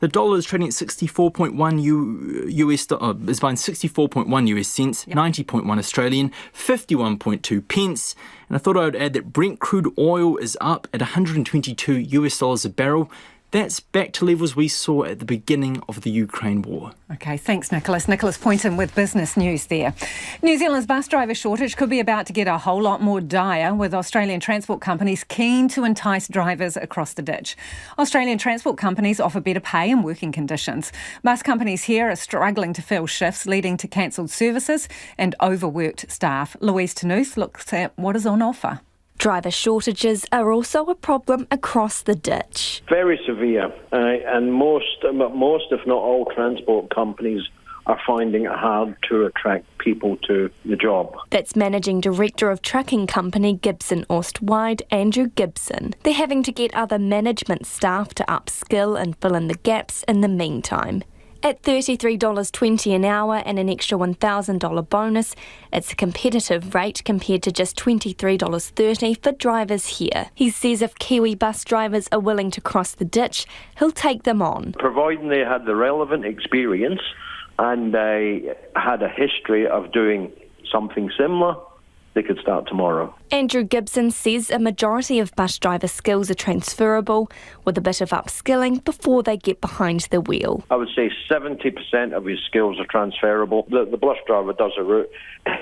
The dollar is trading at 64.1 US is buying 64.1 US cents, 90.1 Australian, 51.2 pence. And I thought I would add that Brent crude oil is up at $122 US a barrel. That's back to levels we saw at the beginning of the Ukraine war. Okay, thanks, Nicholas. Nicholas Poynton with business news there. New Zealand's bus driver shortage could be about to get a whole lot more dire, with Australian transport companies keen to entice drivers across the ditch. Australian transport companies offer better pay and working conditions. Bus companies here are struggling to fill shifts, leading to cancelled services and overworked staff. Louise Tenuth looks at what is on offer. Driver shortages are also a problem across the ditch. Very severe, and most, if not all, transport companies are finding it hard to attract people to the job. That's Managing Director of trucking company Gibson Ostwide, Andrew Gibson. They're having to get other management staff to upskill and fill in the gaps in the meantime. At $33.20 an hour and an extra $1,000 bonus, it's a competitive rate compared to just $23.30 for drivers here. He says if Kiwi bus drivers are willing to cross the ditch, he'll take them on. Providing they had the relevant experience and they had a history of doing something similar, they could start tomorrow. Andrew Gibson says a majority of bus driver skills are transferable, with a bit of upskilling before they get behind the wheel. I would say 70% of his skills are transferable. The bus driver does a route.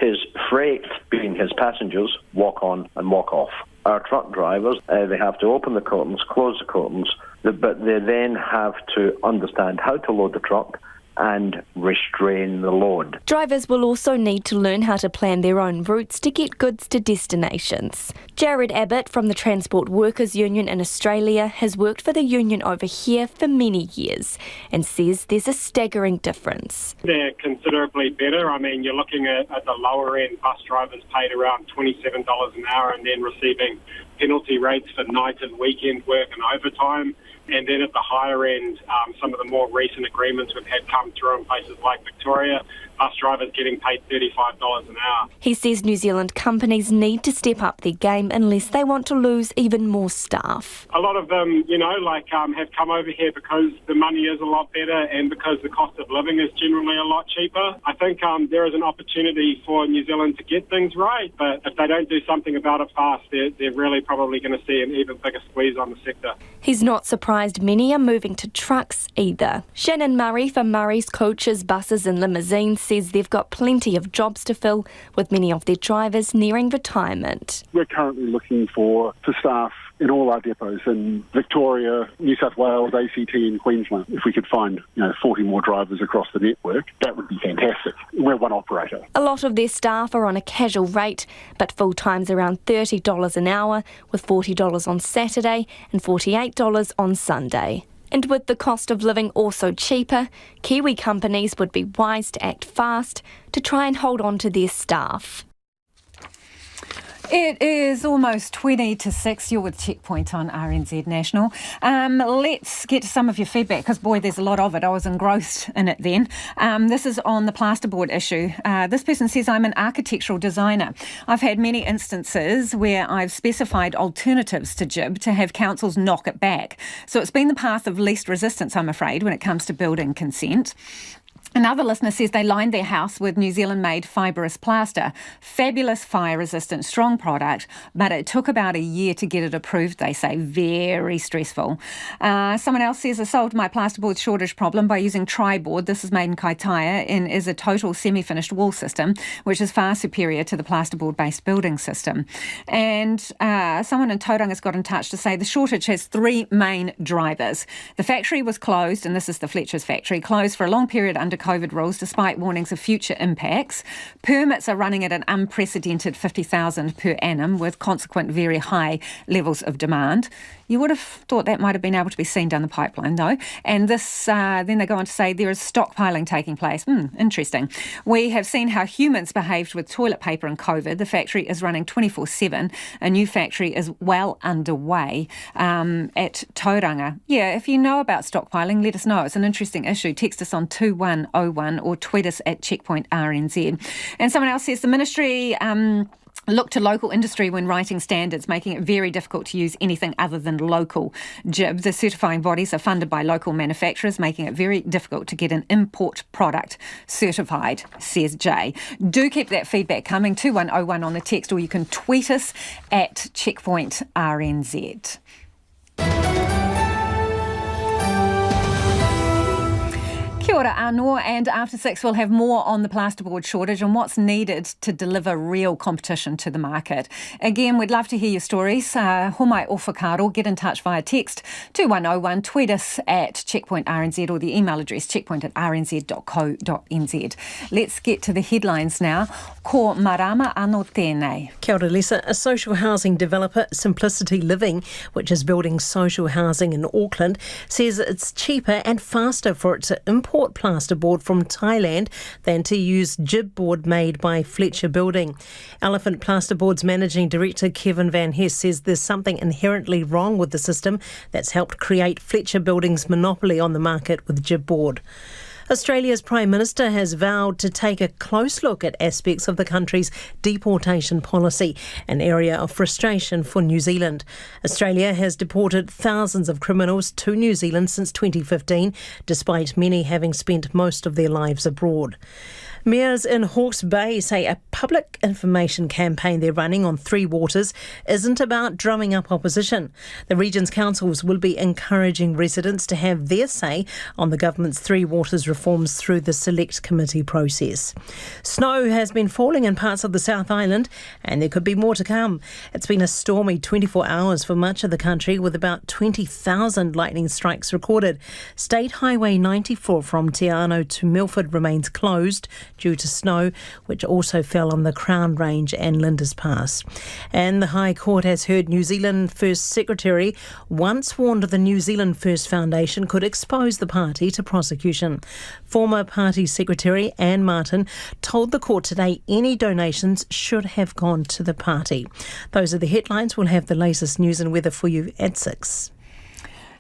His freight, being his passengers, walk on and walk off. Our truck drivers, they have to open the curtains, close the curtains, but they then have to understand how to load the truck and restrain the load. Drivers will also need to learn how to plan their own routes to get goods to destinations. Jared Abbott from the Transport Workers Union in Australia has worked for the union over here for many years and says there's a staggering difference. They're considerably better. I mean, you're looking at the lower end bus drivers paid around $27 an hour and then receiving penalty rates for night and weekend work and overtime. And then at the higher end, some of the more recent agreements we've had come through in places like Victoria, bus drivers getting paid $35 an hour. He says New Zealand companies need to step up their game unless they want to lose even more staff. A lot of them, have come over here because the money is a lot better and because the cost of living is generally a lot cheaper. I think there is an opportunity for New Zealand to get things right, but if they don't do something about it fast, they're really probably going to see an even bigger squeeze on the sector. He's not surprised many are moving to trucks either. Shannon Murray from Murray's Coaches, Buses and Limousines says they've got plenty of jobs to fill, with many of their drivers nearing retirement. We're currently looking for staff in all our depots in Victoria, New South Wales, ACT and Queensland. If we could find 40 more drivers across the network, that would be fantastic. We're one operator. A lot of their staff are on a casual rate, but full-time's around $30 an hour, with $40 on Saturday and $48 on Sunday. And with the cost of living also cheaper, Kiwi companies would be wise to act fast to try and hold on to their staff. It is almost 20 to 6. You're with Checkpoint on RNZ National. Let's get to some of your feedback, because, boy, there's a lot of it. I was engrossed in it then. This is on the plasterboard issue. This person says, I'm an architectural designer. I've had many instances where I've specified alternatives to GIB to have councils knock it back. So it's been the path of least resistance, I'm afraid, when it comes to building consent. Another listener says they lined their house with New Zealand-made fibrous plaster. Fabulous fire-resistant, strong product, but it took about a year to get it approved, they say. Very stressful. Someone else says, I solved my plasterboard shortage problem by using Triboard. This is made in Kaitaia and is a total semi-finished wall system, which is far superior to the plasterboard-based building system. And someone in Tauranga's got in touch to say the shortage has three main drivers. The factory was closed, and this is the Fletcher's factory, closed for a long period under COVID rules despite warnings of future impacts. Permits are running at an unprecedented 50,000 per annum with consequent very high levels of demand. You would have thought that might have been able to be seen down the pipeline, though. And this, then they go on to say there is stockpiling taking place. Interesting. We have seen how humans behaved with toilet paper and COVID. The factory is running 24/7. A new factory is well underway at Tauranga. Yeah, if you know about stockpiling, let us know. It's an interesting issue. Text us on 2101 or tweet us at Checkpoint RNZ. And someone else says the ministry look to local industry when writing standards, making it very difficult to use anything other than local GIB. The certifying bodies are funded by local manufacturers, making it very difficult to get an import product certified, says Jay. Do keep that feedback coming, 2101 on the text, or you can tweet us at Checkpoint RNZ. Kia ora anō, and after 6 we'll have more on the plasterboard shortage and what's needed to deliver real competition to the market. Again, we'd love to hear your stories. Homai o whakaaro, get in touch via text 2101, tweet us at Checkpoint RNZ or the email address checkpoint@rnz.co.nz. Let's get to the headlines now. Ko marama anō tēnei. Kia ora, Lisa. A social housing developer, Simplicity Living, which is building social housing in Auckland, says it's cheaper and faster for it to import plasterboard from Thailand than to use GIB board made by Fletcher Building. Elephant Plasterboard's managing director Kevin Van Hess says there's something inherently wrong with the system that's helped create Fletcher Building's monopoly on the market with GIB board. Australia's Prime Minister has vowed to take a close look at aspects of the country's deportation policy, an area of frustration for New Zealand. Australia has deported thousands of criminals to New Zealand since 2015, despite many having spent most of their lives abroad. Mayors in Hawke's Bay say a public information campaign they're running on Three Waters isn't about drumming up opposition. The region's councils will be encouraging residents to have their say on the government's Three Waters reforms through the select committee process. Snow has been falling in parts of the South Island and there could be more to come. It's been a stormy 24 hours for much of the country with about 20,000 lightning strikes recorded. State Highway 94 from Te Anau to Milford remains closed due to snow, which also fell on the Crown Range and Linders Pass. And the High Court has heard New Zealand First Secretary once warned the New Zealand First Foundation could expose the party to prosecution. Former party secretary Anne Martin told the court today any donations should have gone to the party. Those are the headlines. We'll have the latest news and weather for you at 6.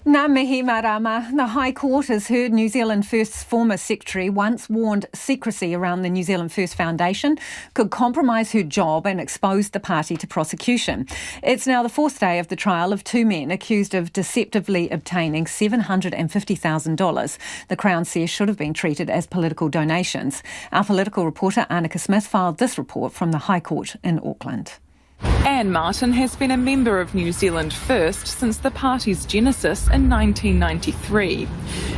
Ngā mihi marama. The High Court has heard New Zealand First's former secretary once warned secrecy around the New Zealand First Foundation could compromise her job and expose the party to prosecution. It's now the fourth day of the trial of two men accused of deceptively obtaining $750,000 the Crown says should have been treated as political donations. Our political reporter Annika Smith filed this report from the High Court in Auckland. Anne Martin has been a member of New Zealand First since the party's genesis in 1993.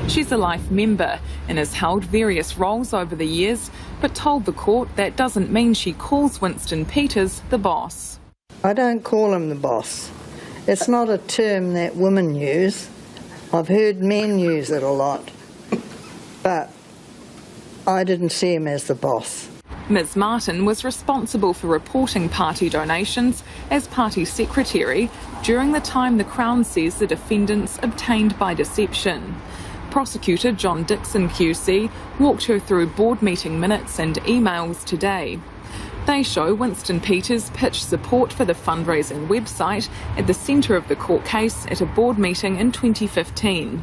She's a life member and has held various roles over the years, but told the court that doesn't mean she calls Winston Peters the boss. I don't call him the boss. It's not a term that women use. I've heard men use it a lot, but I didn't see him as the boss. Ms Martin was responsible for reporting party donations as party secretary during the time the Crown says the defendants obtained by deception. Prosecutor John Dixon QC walked her through board meeting minutes and emails today. They show Winston Peters pitched support for the fundraising website at the centre of the court case at a board meeting in 2015.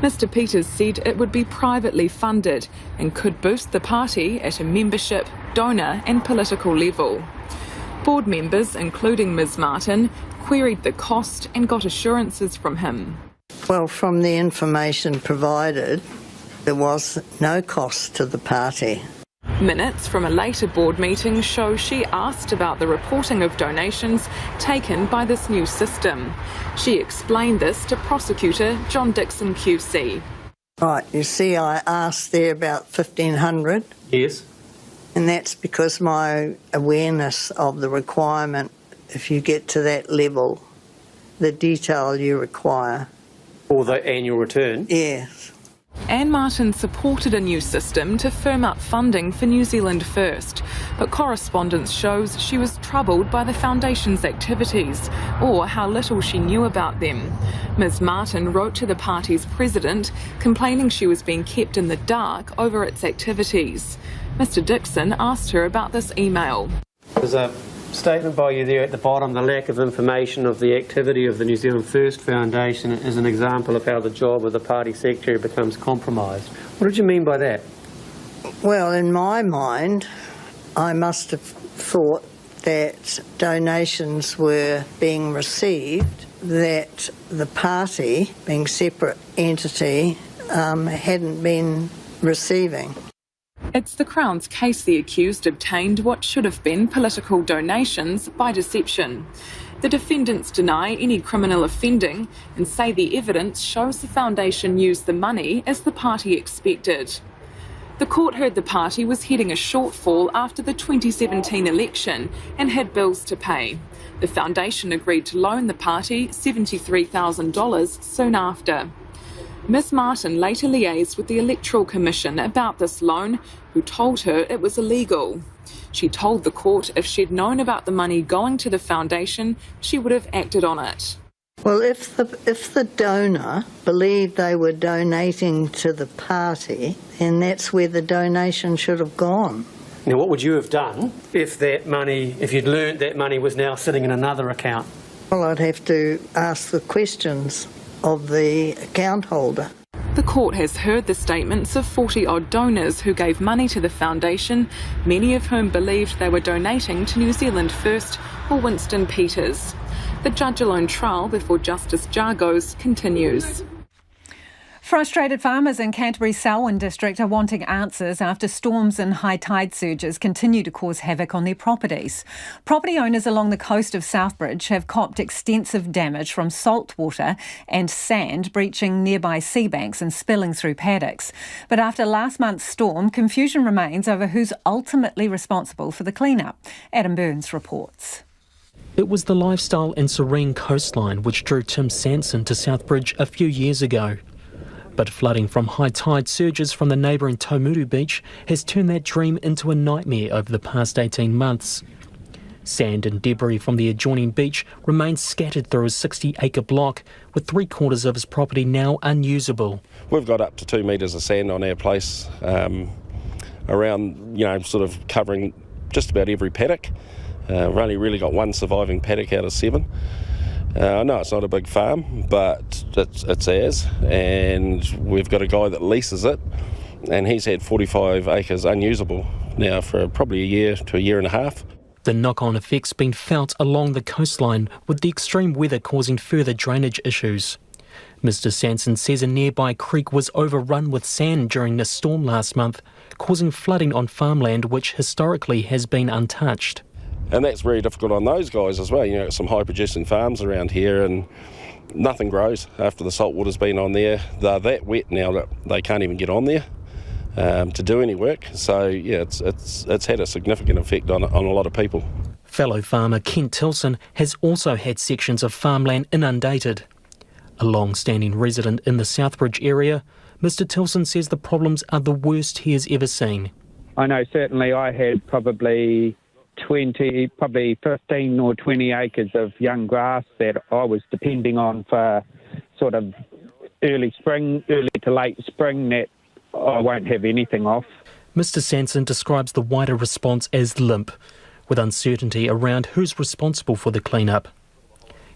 Mr Peters said it would be privately funded and could boost the party at a membership, donor and political level. Board members, including Ms Martin, queried the cost and got assurances from him. Well, from the information provided, there was no cost to the party. Minutes from a later board meeting show she asked about the reporting of donations taken by this new system. She explained this to prosecutor John Dixon QC. Right, you see I asked there about 1,500. Yes. And that's because my awareness of the requirement, if you get to that level, the detail you require. For the annual return? Yes. Anne Martin supported a new system to firm up funding for New Zealand First, but correspondence shows she was troubled by the Foundation's activities, or how little she knew about them. Ms Martin wrote to the party's president, complaining she was being kept in the dark over its activities. Mr Dixon asked her about this email. There's a statement by you there at the bottom, the lack of information of the activity of the New Zealand First Foundation is an example of how the job of the party secretary becomes compromised. What did you mean by that? Well, in my mind, I must have thought that donations were being received, that the party, being a separate entity, hadn't been receiving. It's the Crown's case the accused obtained what should have been political donations by deception. The defendants deny any criminal offending and say the evidence shows the foundation used the money as the party expected. The court heard the party was heading a shortfall after the 2017 election and had bills to pay. The foundation agreed to loan the party $73,000 soon after. Ms Martin later liaised with the Electoral Commission about this loan, who told her it was illegal. She told the court if she'd known about the money going to the foundation, she would have acted on it. Well, if the donor believed they were donating to the party, then that's where the donation should have gone. Now, what would you have done if you'd learnt that money was now sitting in another account? Well, I'd have to ask the questions of the account holder. The court has heard the statements of 40-odd donors who gave money to the foundation, many of whom believed they were donating to New Zealand First or Winston Peters. The judge-alone trial before Justice Jargos continues. Frustrated farmers in Canterbury's Selwyn district are wanting answers after storms and high tide surges continue to cause havoc on their properties. Property owners along the coast of Southbridge have copped extensive damage from salt water and sand breaching nearby sea banks and spilling through paddocks. But after last month's storm, confusion remains over who's ultimately responsible for the clean-up. Adam Burns reports. It was the lifestyle and serene coastline which drew Tim Sanson to Southbridge a few years ago. But flooding from high tide surges from the neighbouring Taumuru Beach has turned that dream into a nightmare over the past 18 months. Sand and debris from the adjoining beach remains scattered through a 60-acre block, with 3/4 of his property now unusable. We've got up to 2 metres of sand on our place, around, sort of covering just about every paddock. We've only really got one surviving paddock out of 7. I know it's not a big farm, but it's ours, and we've got a guy that leases it, and he's had 45 acres unusable now for probably a year to a year and a half. The knock-on effects been felt along the coastline, with the extreme weather causing further drainage issues. Mr Sanson says a nearby creek was overrun with sand during the storm last month, causing flooding on farmland which historically has been untouched. And that's very difficult on those guys as well. Some high-producing farms around here, and nothing grows after the salt water's been on there. They're that wet now that they can't even get on there to do any work. So, yeah, it's had a significant effect on a lot of people. Fellow farmer Kent Tilson has also had sections of farmland inundated. A long-standing resident in the Southbridge area, Mr Tilson says the problems are the worst he has ever seen. I know certainly I had probably 15 or 20 acres of young grass that I was depending on for sort of early to late spring that I won't have anything off. Mr Sanson describes the wider response as limp, with uncertainty around who's responsible for the clean-up.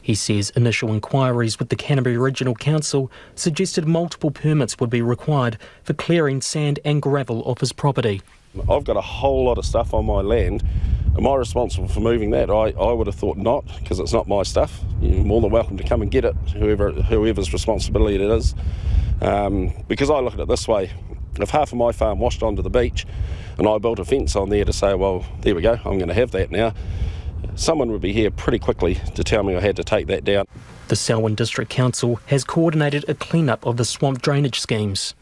He says initial inquiries with the Canterbury Regional Council suggested multiple permits would be required for clearing sand and gravel off his property. I've got a whole lot of stuff on my land. Am I responsible for moving that? I would have thought not, because it's not my stuff. You're more than welcome to come and get it, whoever's responsibility it is. Because I look at it this way, if half of my farm washed onto the beach and I built a fence on there to say, well, there we go, I'm going to have that now, someone would be here pretty quickly to tell me I had to take that down. The Selwyn District Council has coordinated a clean-up of the swamp drainage schemes.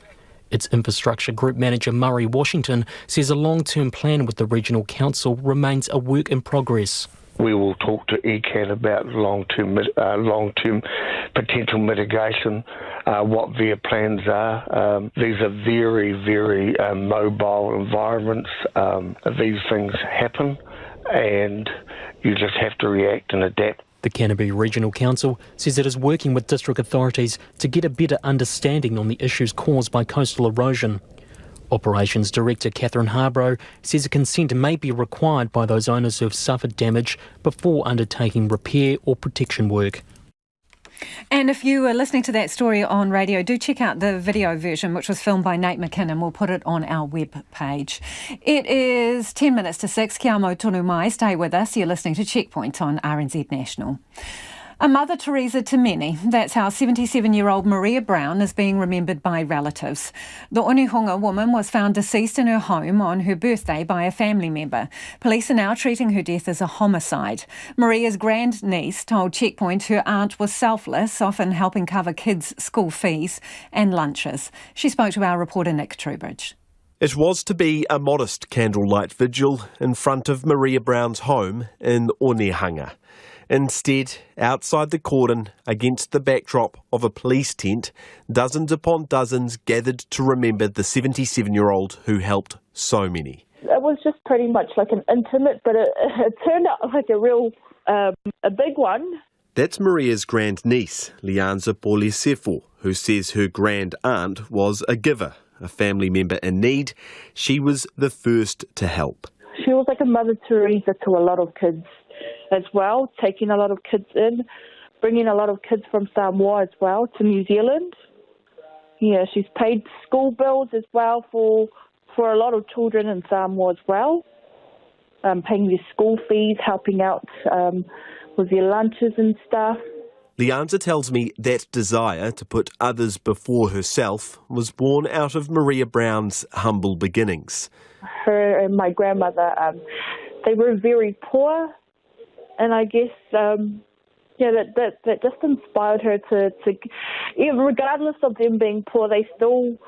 Its infrastructure group manager Murray Washington says a long-term plan with the Regional Council remains a work in progress. We will talk to ECAT about long-term potential mitigation, what their plans are. These are very, very mobile environments. These things happen, and you just have to react and adapt. The Canterbury Regional Council says it is working with district authorities to get a better understanding on the issues caused by coastal erosion. Operations Director Catherine Harbrough says a consent may be required by those owners who have suffered damage before undertaking repair or protection work. And if you are listening to that story on radio, do check out the video version, which was filmed by Nate McKinnon. We'll put it on our web page. It is 10 minutes to 6. Kia mau tonu mai. Stay with us. You're listening to Checkpoint on RNZ National. A Mother Teresa to many. That's how 77-year-old Maria Brown is being remembered by relatives. The Onehunga woman was found deceased in her home on her birthday by a family member. Police are now treating her death as a homicide. Maria's grandniece told Checkpoint her aunt was selfless, often helping cover kids' school fees and lunches. She spoke to our reporter Nick Trubridge. It was to be a modest candlelight vigil in front of Maria Brown's home in Onehunga. Instead, outside the cordon, against the backdrop of a police tent, dozens upon dozens gathered to remember the 77-year-old who helped so many. It was just pretty much like an intimate, but it turned out like a real, a big one. That's Maria's grandniece, Lianza Polisefo, who says her grand aunt was a giver, a family member in need. She was the first to help. She was like a Mother Teresa to a lot of kids as well, taking a lot of kids in, bringing a lot of kids from Samoa as well to New Zealand. Yeah, she's paid school bills as well for a lot of children in Samoa as well, paying their school fees, helping out with their lunches and stuff. Lianza tells me that desire to put others before herself was born out of Maria Brown's humble beginnings. Her and my grandmother, they were very poor, and I guess that just inspired her to regardless of them being poor, they still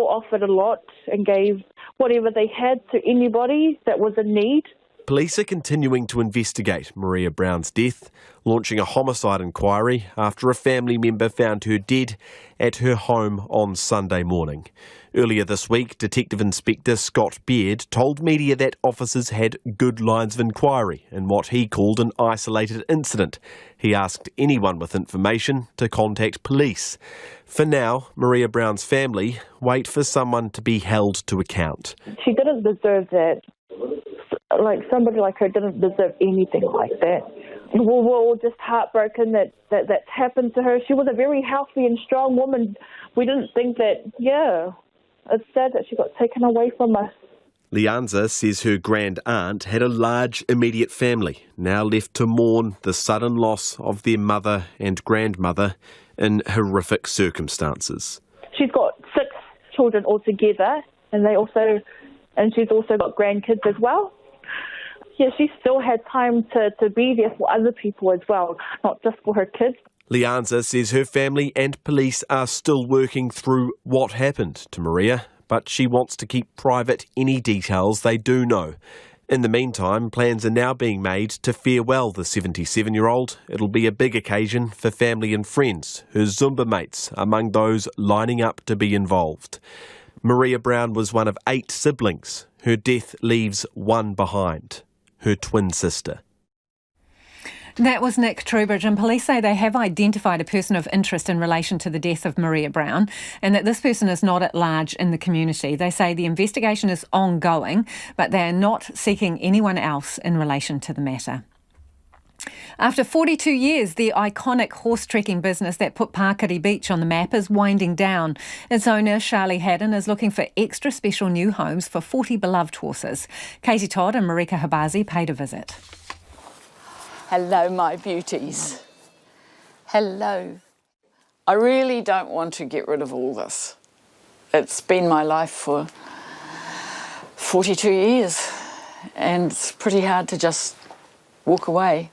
offered a lot and gave whatever they had to anybody that was in need. Police are continuing to investigate Maria Brown's death, launching a homicide inquiry after a family member found her dead at her home on Sunday morning. Earlier this week, Detective Inspector Scott Beard told media that officers had good lines of inquiry in what he called an isolated incident. He asked anyone with information to contact police. For now, Maria Brown's family wait for someone to be held to account. She didn't deserve that. Like, somebody like her didn't deserve anything like that. We're all just heartbroken that's happened to her. She was a very healthy and strong woman. We didn't think that, it's sad that she got taken away from us. Lianza says her grand aunt had a large immediate family, now left to mourn the sudden loss of their mother and grandmother in horrific circumstances. She's got 6 children altogether, and she's also got grandkids as well. Yeah, she still had time to be there for other people as well, not just for her kids. Lianza says her family and police are still working through what happened to Maria, but she wants to keep private any details they do know. In the meantime, plans are now being made to farewell the 77-year-old. It'll be a big occasion for family and friends, her Zumba mates among those lining up to be involved. Maria Brown was one of 8 siblings. Her death leaves one behind, her twin sister. That was Nick Trubridge, and police say they have identified a person of interest in relation to the death of Maria Brown, and that this person is not at large in the community. They say the investigation is ongoing, but they are not seeking anyone else in relation to the matter. After 42 years, the iconic horse trekking business that put Pakiri Beach on the map is winding down. Its owner, Charlie Haddon, is looking for extra special new homes for 40 beloved horses. Katie Todd and Marika Habazi paid a visit. Hello, my beauties. Hello. I really don't want to get rid of all this. It's been my life for 42 years, and it's pretty hard to just walk away.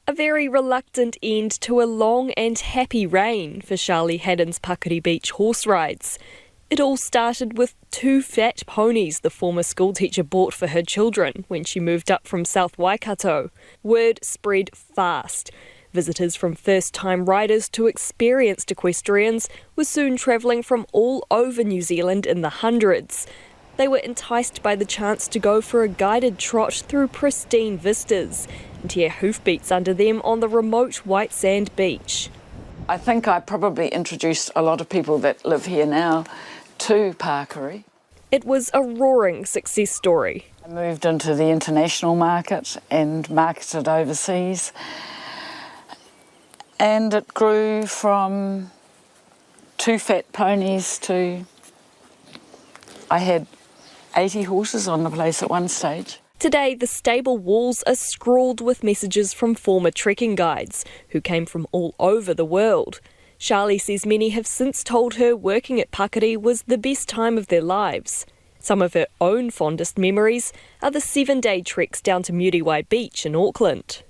A very reluctant end to a long and happy reign for Charlie Haddon's Pakiri Beach horse rides. It all started with 2 fat ponies the former schoolteacher bought for her children when she moved up from South Waikato. Word spread fast. Visitors from first-time riders to experienced equestrians were soon travelling from all over New Zealand in the hundreds. They were enticed by the chance to go for a guided trot through pristine vistas and hear hoofbeats under them on the remote white sand beach. I think I probably introduced a lot of people that live here now to Pakiri. It was a roaring success story. I moved into the international market and marketed overseas, and it grew from 2 fat ponies to I had 80 horses on the place at one stage. Today, the stable walls are scrawled with messages from former trekking guides who came from all over the world. Charlie says many have since told her working at Pakiri was the best time of their lives. Some of her own fondest memories are the 7-day treks down to MBIE Beach in Auckland.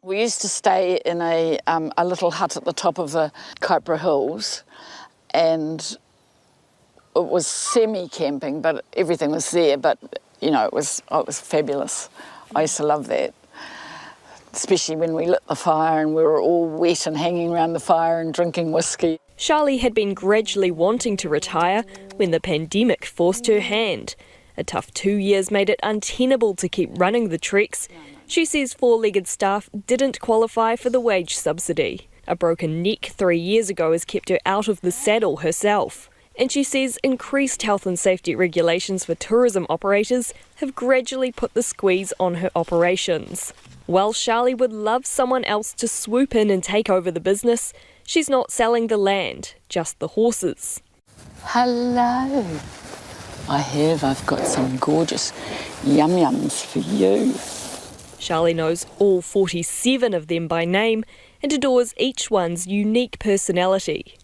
We used to stay in a little hut at the top of the Kaipara Hills, and it was semi-camping, but everything was there. But you know, it was fabulous. I used to love that, especially when we lit the fire and we were all wet and hanging around the fire and drinking whiskey. Charlie had been gradually wanting to retire when the pandemic forced her hand. A tough 2 years made it untenable to keep running the treks. She says four-legged staff didn't qualify for the wage subsidy. A broken neck 3 years ago has kept her out of the saddle herself. And she says increased health and safety regulations for tourism operators have gradually put the squeeze on her operations. While Charlie would love someone else to swoop in and take over the business, she's not selling the land, just the horses. Hello. I've got some gorgeous yum-yums for you. Charlie knows all 47 of them by name and adores each one's unique personality.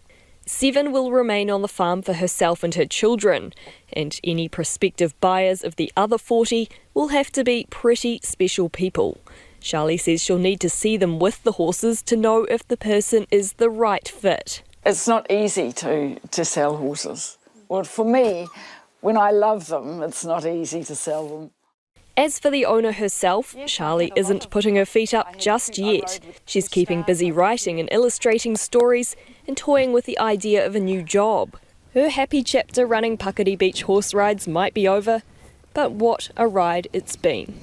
7 will remain on the farm for herself and her children, and any prospective buyers of the other 40 will have to be pretty special people. Charlie says she'll need to see them with the horses to know if the person is the right fit. It's not easy to sell horses. Well, for me, when I love them, it's not easy to sell them. As for the owner herself, Charlie isn't putting her feet up just yet. She's keeping busy writing and illustrating stories and toying with the idea of a new job. Her happy chapter running Pakiri Beach horse rides might be over, but what a ride it's been.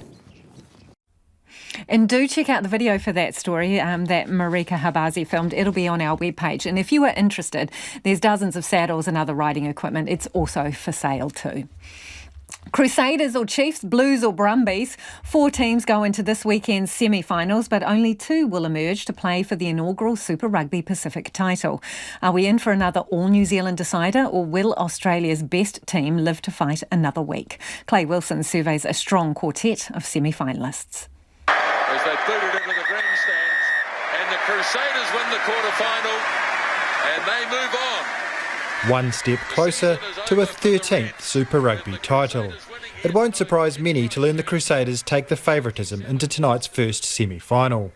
And do check out the video for that story that Marika Habazi filmed. It'll be on our webpage. And if you are interested, there's dozens of saddles and other riding equipment. It's also for sale too. Crusaders or Chiefs, Blues or Brumbies, 4 teams go into this weekend's semi-finals, but only 2 will emerge to play for the inaugural Super Rugby Pacific title. Are we in for another all-New Zealand decider, or will Australia's best team live to fight another week? Clay Wilson surveys a strong quartet of semi-finalists. As they boot it into the grandstands, and the Crusaders win the quarter-final, and they move on. One step closer to a 13th Super Rugby title. It won't surprise many to learn the Crusaders take the favouritism into tonight's first semi-final.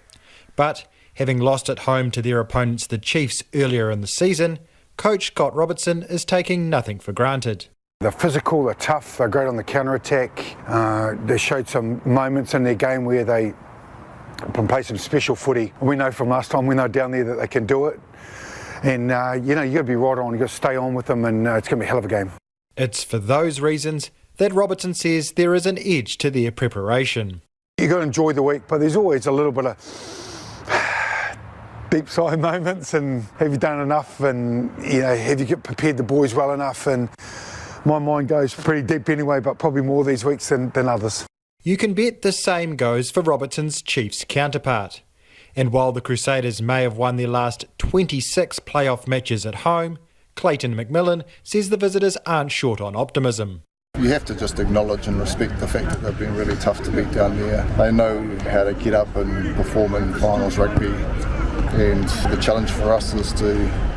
But having lost at home to their opponents the Chiefs earlier in the season, coach Scott Robertson is taking nothing for granted. They're physical, they're tough, they're great on the counter-attack. They showed some moments in their game where they play some special footy. We know from last time when they're down there that they can do it. And, you got to be right on, you've got to stay on with them, and it's going to be a hell of a game. It's for those reasons that Robertson says there is an edge to their preparation. You've got to enjoy the week, but there's always a little bit of deep sigh moments, and have you done enough, and, have you prepared the boys well enough, and my mind goes pretty deep anyway, but probably more these weeks than others. You can bet the same goes for Robertson's Chiefs counterpart. And while the Crusaders may have won their last 26 playoff matches at home, Clayton McMillan says the visitors aren't short on optimism. You have to just acknowledge and respect the fact that they've been really tough to beat down there. They know how to get up and perform in finals rugby, and the challenge for us is to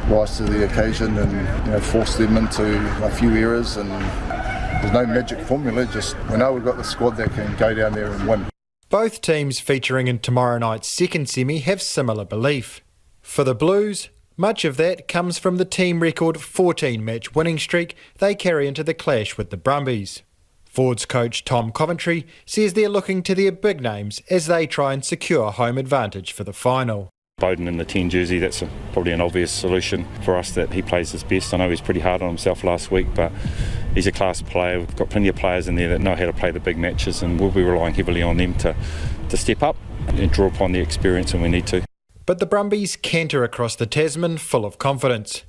rise to the occasion and force them into a few errors. And there's no magic formula, just we know we've got the squad that can go down there and win. Both teams featuring in tomorrow night's second semi have similar belief. For the Blues, much of that comes from the team record 14-match winning streak they carry into the clash with the Brumbies. Ford's coach Tom Coventry says they're looking to their big names as they try and secure home advantage for the final. Bowden in the 10 jersey, that's probably an obvious solution for us, that he plays his best. I know he was pretty hard on himself last week, but he's a class player. We've got plenty of players in there that know how to play the big matches, and we'll be relying heavily on them to step up and draw upon the experience when we need to. But the Brumbies canter across the Tasman full of confidence.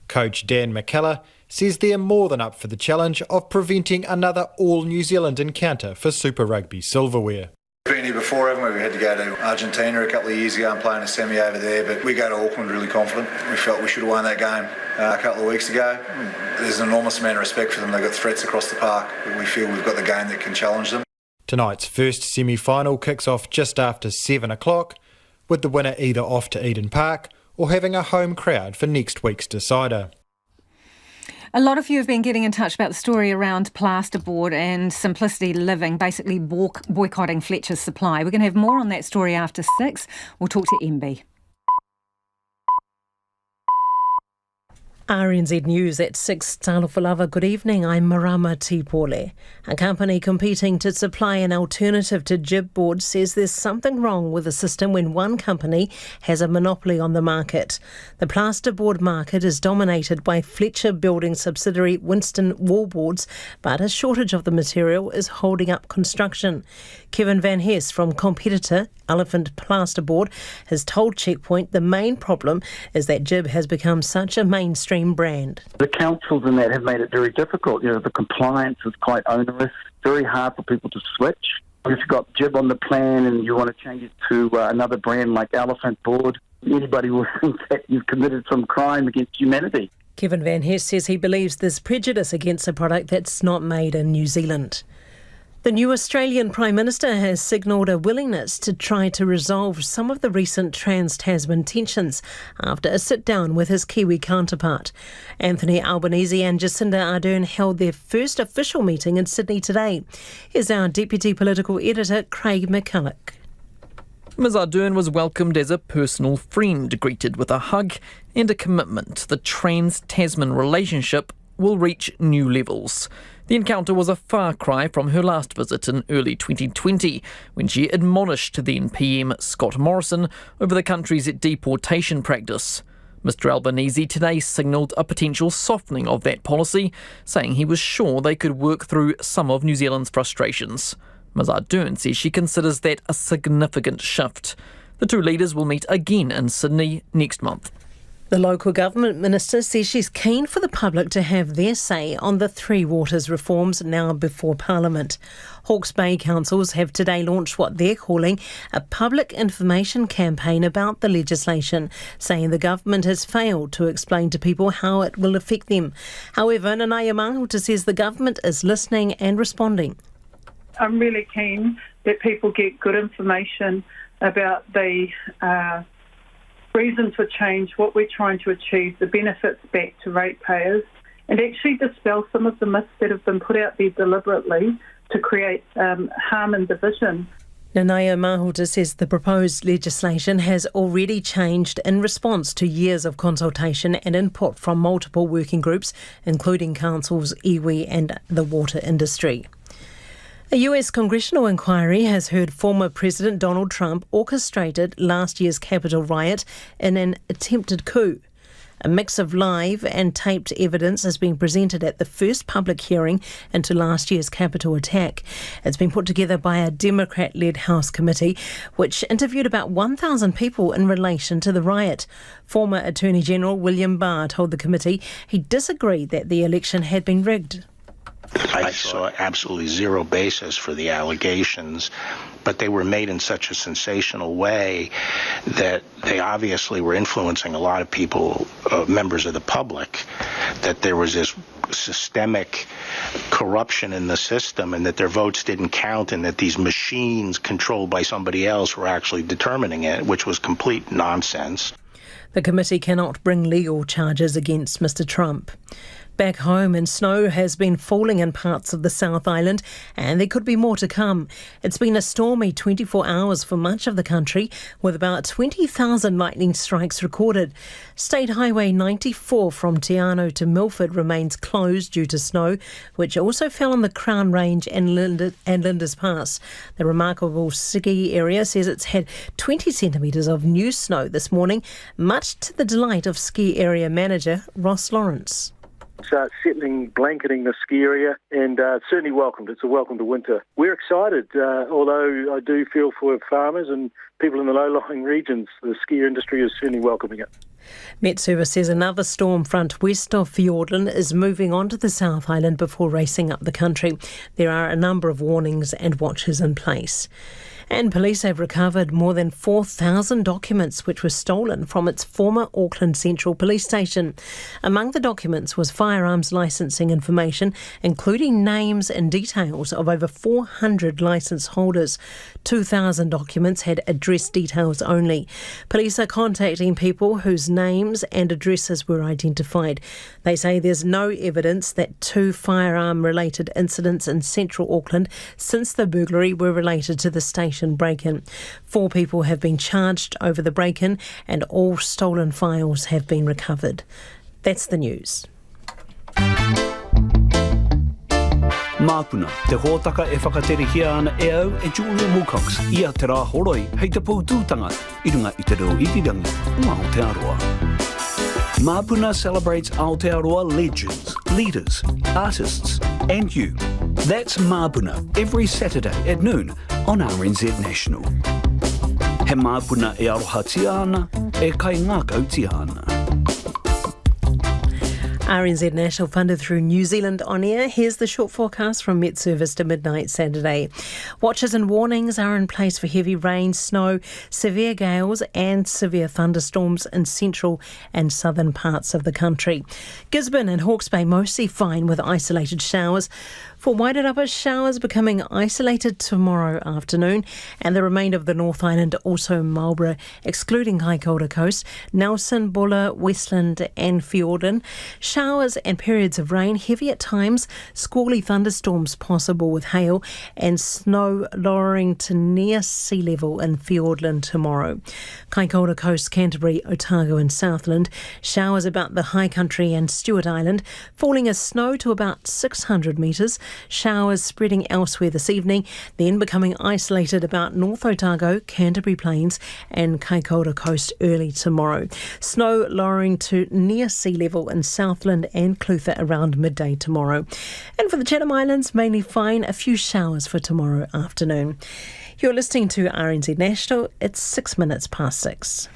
Coach Dan McKellar says they're more than up for the challenge of preventing another all-New Zealand encounter for Super Rugby silverware. We've been here before, haven't we? We had to go to Argentina a couple of years ago and play in a semi over there, but we go to Auckland really confident. We felt we should have won that game a couple of weeks ago. There's an enormous amount of respect for them. They've got threats across the park, but we feel we've got the game that can challenge them. Tonight's first semi-final kicks off just after 7 o'clock, with the winner either off to Eden Park or having a home crowd for next week's decider. A lot of you have been getting in touch about the story around Plasterboard and Simplicity Living, basically boycotting Fletcher's supply. We're going to have more on that story after 6. We'll talk to MB. RNZ News at 6. Talofalava, good evening. I'm Marama Tipole. A company competing to supply an alternative to GIB board says there's something wrong with the system when one company has a monopoly on the market. The plasterboard market is dominated by Fletcher building subsidiary Winston Wallboards, but a shortage of the material is holding up construction. Kevin Van Hess from competitor Elephant Plasterboard has told Checkpoint the main problem is that GIB has become such a mainstream brand. The councils and that have made it very difficult. You know, the compliance is quite onerous, very hard for people to switch. If you've got GIB on the plan and you want to change it to another brand like Elephant Board, anybody will think that you've committed some crime against humanity. Kevin Van Hess says he believes there's prejudice against a product that's not made in New Zealand. The new Australian Prime Minister has signalled a willingness to try to resolve some of the recent trans-Tasman tensions after a sit-down with his Kiwi counterpart. Anthony Albanese and Jacinda Ardern held their first official meeting in Sydney today. Here's our Deputy Political Editor, Craig McCulloch. Ms Ardern was welcomed as a personal friend, greeted with a hug and a commitment the trans-Tasman relationship will reach new levels. The encounter was a far cry from her last visit in early 2020, when she admonished then PM Scott Morrison over the country's deportation practice. Mr Albanese today signalled a potential softening of that policy, saying he was sure they could work through some of New Zealand's frustrations. Ms Ardern says she considers that a significant shift. The two leaders will meet again in Sydney next month. The local government minister says she's keen for the public to have their say on the Three Waters reforms now before Parliament. Hawke's Bay councils have today launched what they're calling a public information campaign about the legislation, saying the government has failed to explain to people how it will affect them. However, Nanaya Mahuta says the government is listening and responding. I'm really keen that people get good information about the reasons for change, what we're trying to achieve, the benefits back to ratepayers, and actually dispel some of the myths that have been put out there deliberately to create harm and division. Nanaya Mahuta says the proposed legislation has already changed in response to years of consultation and input from multiple working groups, including councils, iwi and the water industry. A US congressional inquiry has heard former President Donald Trump orchestrated last year's Capitol riot in an attempted coup. A mix of live and taped evidence has been presented at the first public hearing into last year's Capitol attack. It's been put together by a Democrat-led House committee, which interviewed about 1,000 people in relation to the riot. Former Attorney General William Barr told the committee he disagreed that the election had been rigged. I saw absolutely zero basis for the allegations, but they were made in such a sensational way that they obviously were influencing a lot of people, members of the public, that there was this systemic corruption in the system and that their votes didn't count and that these machines controlled by somebody else were actually determining it, which was complete nonsense. The committee cannot bring legal charges against Mr Trump. Back home, snow has been falling in parts of the South Island and there could be more to come. It's been a stormy 24 hours for much of the country, with about 20,000 lightning strikes recorded. State Highway 94 from Te Anau to Milford remains closed due to snow, which also fell on the Crown Range and Linda's Pass. The remarkable ski area says it's had 20 centimetres of new snow this morning, much to the delight of ski area manager Ross Lawrence. Settling, blanketing the ski area, and certainly welcomed. It's a welcome to winter. We're excited, although I do feel for farmers and people in the low-lying regions. The ski industry is certainly welcoming it. Met Service says another storm front west of Fiordland is moving onto the South Island before racing up the country. There are a number of warnings and watches in place. And police have recovered more than 4,000 documents which were stolen from its former Auckland Central Police Station. Among the documents was firearms licensing information, including names and details of over 400 licence holders. 2,000 documents had address details only. Police are contacting people whose names and addresses were identified. They say there's no evidence that 2 firearm-related incidents in central Auckland since the burglary were related to the station break-in. 4 people have been charged over the break-in and all stolen files have been recovered. That's the news. Māpuna, te hōtaka e whakaterehia ana e au e Julia Wilcox, ia te rā horoi, hei te pūtūtanga, i runga i te reo itirangi, o Aotearoa. Māpuna celebrates Aotearoa legends, leaders, artists, and you. That's Māpuna every Saturday at noon on RNZ National. He Māpuna e aroha tia ana, e kai ngā kau tia ana. RNZ National funded through New Zealand On Air. Here's the short forecast from Met Service to midnight Saturday. Watches and warnings are in place for heavy rain, snow, severe gales and severe thunderstorms in central and southern parts of the country. Gisborne and Hawke's Bay mostly fine with isolated showers. For Wairarapa, showers becoming isolated tomorrow afternoon, and the remainder of the North Island also Marlborough, excluding Kaikoura Coast, Nelson, Buller, Westland and Fiordland. Showers and periods of rain, heavy at times, squally thunderstorms possible with hail and snow lowering to near sea level in Fiordland tomorrow. Kaikoura Coast, Canterbury, Otago and Southland. Showers about the High Country and Stewart Island, falling as snow to about 600 metres. Showers spreading elsewhere this evening, then becoming isolated about North Otago, Canterbury Plains and Kaikoura Coast early tomorrow. Snow lowering to near sea level in Southland and Clutha around midday tomorrow. And for the Chatham Islands, mainly fine, a few showers for tomorrow afternoon. You're listening to RNZ National. It's 6 minutes past 6.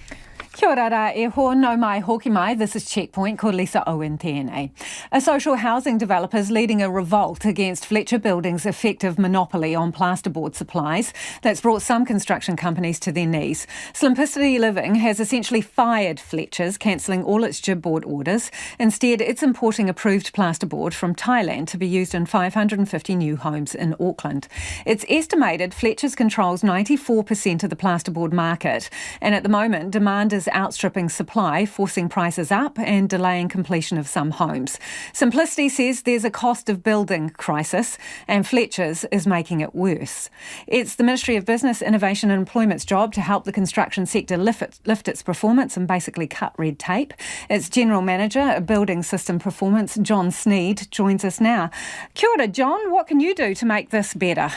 Kia ora rā e ho, no mai hoki mai. This is Checkpoint, ko Lisa Owen tēnei. A social housing developer is leading a revolt against Fletcher Building's effective monopoly on plasterboard supplies that's brought some construction companies to their knees. Simplicity Living has essentially fired Fletcher's, cancelling all its GIB board orders. Instead, it's importing approved plasterboard from Thailand to be used in 550 new homes in Auckland. It's estimated Fletcher's controls 94% of the plasterboard market, and at the moment, demand is outstripping supply, forcing prices up and delaying completion of some homes. Simplicity says there's a cost of building crisis and Fletcher's is making it worse. It's the Ministry of Business, Innovation and Employment's job to help the construction sector lift its performance and basically cut red tape. Its General Manager of Building System Performance, John Sneed, joins us now. Kia ora, John. What can you do to make this better?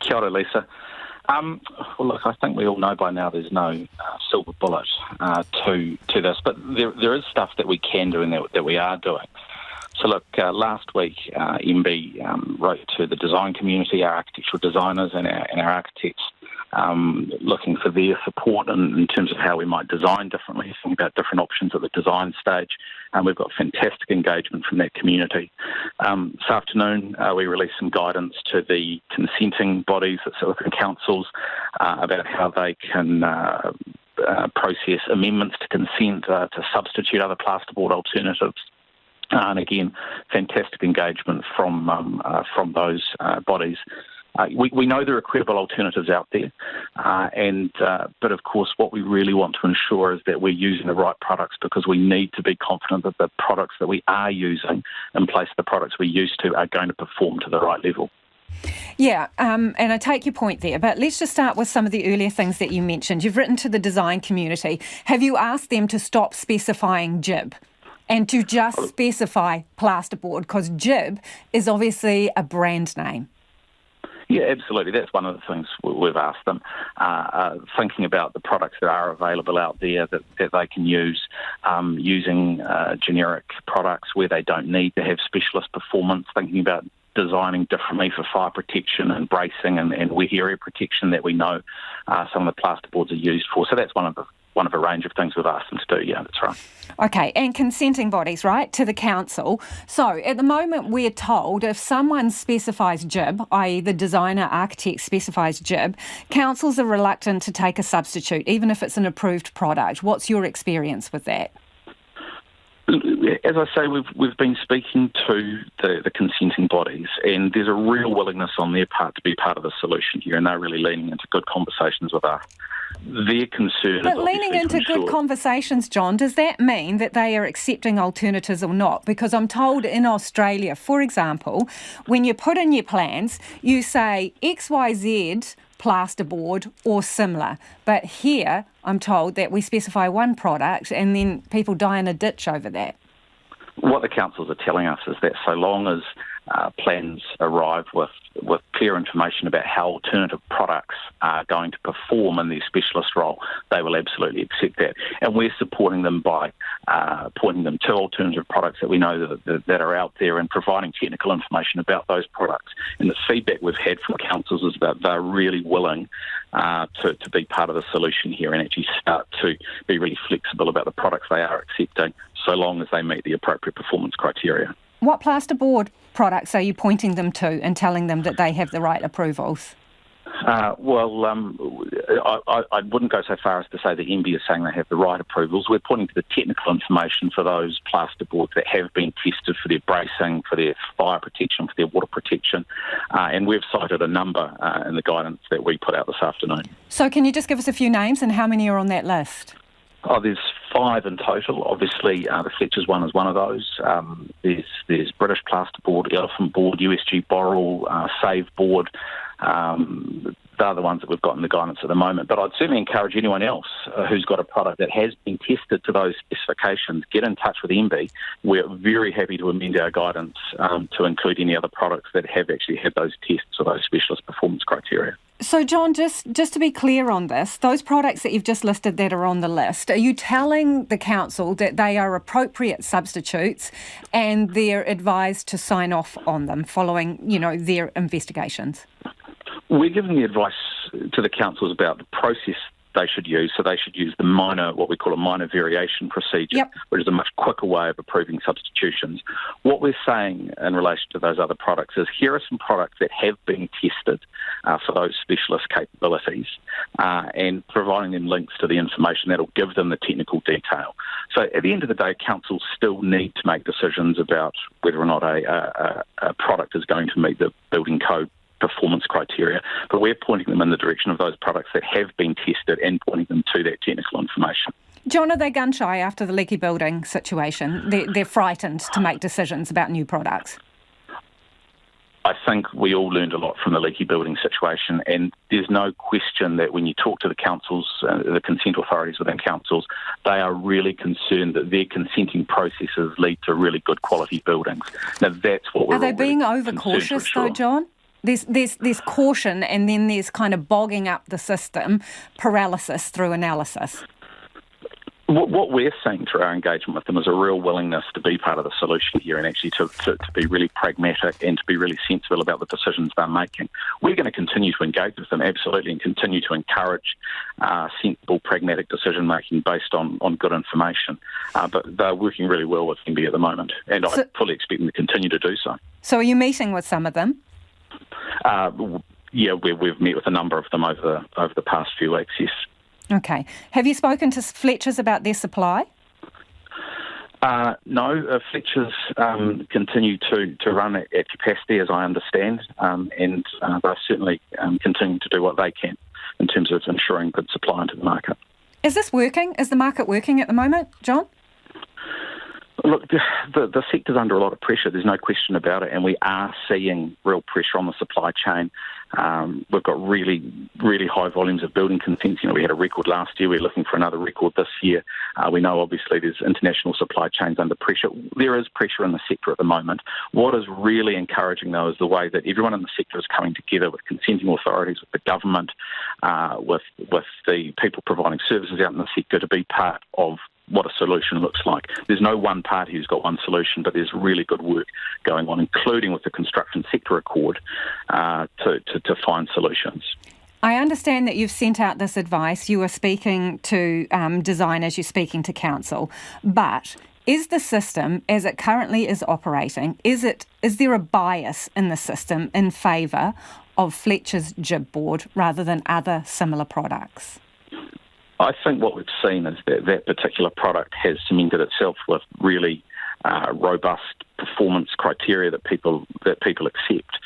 Kia ora, Lisa. Well, look, I think we all know by now there's no silver bullet to this, but there is stuff that we can do and that we are doing. So, look, last week, MB wrote to the design community, our architectural designers and our architects, looking for their support in terms of how we might design differently, thinking about different options at the design stage. And we've got fantastic engagement from that community. This afternoon, we released some guidance to the consenting bodies, so within councils, about how they can process amendments to consent to substitute other plasterboard alternatives. And again, fantastic engagement from those bodies. We know there are credible alternatives out there, but of course what we really want to ensure is that we're using the right products, because we need to be confident that the products that we are using in place of the products we're used to are going to perform to the right level. Yeah, and I take your point there, but let's just start with some of the earlier things that you mentioned. You've written to the design community. Have you asked them to stop specifying GIB and to just specify plasterboard? Because GIB is obviously a brand name. Yeah, absolutely. That's one of the things we've asked them, thinking about the products that are available out there that they can use, using generic products where they don't need to have specialist performance, thinking about designing differently for fire protection and bracing and wet area protection that we know some of the plasterboards are used for. So that's one of the one of a range of things we've asked them to do. Yeah, that's right. Okay, and consenting bodies, right, to the council. So at the moment we're told if someone specifies GIB, i.e. the designer architect specifies GIB, councils are reluctant to take a substitute, even if it's an approved product. What's your experience with that? As I say, we've been speaking to the consenting bodies, and there's a real willingness on their part to be part of the solution here, and they're really leaning into good conversations with us. Their concern But is leaning into good conversations, John, does that mean that they are accepting alternatives or not? Because I'm told in Australia, for example, when you put in your plans, you say XYZ plasterboard or similar. But here, I'm told that we specify one product and then people die in a ditch over that. What the councils are telling us is that so long as plans arrive with clear information about how alternative products are going to perform in their specialist role, they will absolutely accept that. And we're supporting them by pointing them to alternative products that we know that are out there and providing technical information about those products. And the feedback we've had from councils is that they're really willing to be part of the solution here and actually start to be really flexible about the products they are accepting, so long as they meet the appropriate performance criteria. What plasterboard products are you pointing them to and telling them that they have the right approvals? I wouldn't go so far as to say the MBIE is saying they have the right approvals. We're pointing to the technical information for those plasterboards that have been tested for their bracing, for their fire protection, for their water protection, and we've cited a number in the guidance that we put out this afternoon. So can you just give us a few names and how many are on that list? There's 5 in total. Obviously, the Fletchers one is one of those. There's British Plasterboard, Elephant Board, USG Boral, Save Board. They're the ones that we've got in the guidance at the moment. But I'd certainly encourage anyone else who's got a product that has been tested to those specifications, get in touch with MBIE. We're very happy to amend our guidance to include any other products that have actually had those tests or those specialist performance criteria. So, John, just to be clear on this, those products that you've just listed that are on the list, are you telling the council that they are appropriate substitutes and they're advised to sign off on them following, their investigations? We're giving the advice to the councils about the process they should use. So they should use what we call a minor variation procedure, which is a much quicker way of approving substitutions. What we're saying in relation to those other products is here are some products that have been tested for those specialist capabilities and providing them links to the information that'll give them the technical detail. So at the end of the day, councils still need to make decisions about whether or not a product is going to meet the building code performance criteria, but we're pointing them in the direction of those products that have been tested and pointing them to that technical information. John, are they gun-shy after the leaky building situation? They're frightened to make decisions about new products. I think we all learned a lot from the leaky building situation, and there's no question that when you talk to the councils, the consent authorities within councils, they are really concerned that their consenting processes lead to really good quality buildings. Now, that's what we're. Are they being overcautious, though, John? There's caution and then there's kind of bogging up the system, paralysis through analysis. What we're seeing through our engagement with them is a real willingness to be part of the solution here and actually to be really pragmatic and to be really sensible about the decisions they're making. We're going to continue to engage with them, absolutely, and continue to encourage sensible, pragmatic decision-making based on good information. But they're working really well with MBIE at the moment, and I fully expect them to continue to do so. So are you meeting with some of them? We've met with a number of them over the past few weeks, yes. Okay. Have you spoken to Fletchers about their supply? No, Fletchers continue to run at capacity, as I understand, and they're certainly continuing to do what they can in terms of ensuring good supply into the market. Is this working? Is the market working at the moment, John? Look, the sector's under a lot of pressure, there's no question about it, and we are seeing real pressure on the supply chain. We've got really, really high volumes of building consents. We had a record last year, we're looking for another record this year. We know, obviously, there's international supply chains under pressure. There is pressure in the sector at the moment. What is really encouraging, though, is the way that everyone in the sector is coming together with consenting authorities, with the government, with the people providing services out in the sector to be part of what a solution looks like. There's no one party who's got one solution, but there's really good work going on, including with the construction sector accord, to find solutions. I understand that you've sent out this advice. You are speaking to designers, you're speaking to council, but is the system, as it currently is operating, is there a bias in the system in favour of Fletcher's GIB board rather than other similar products? I think what we've seen is that particular product has cemented itself with really robust performance criteria that people accept.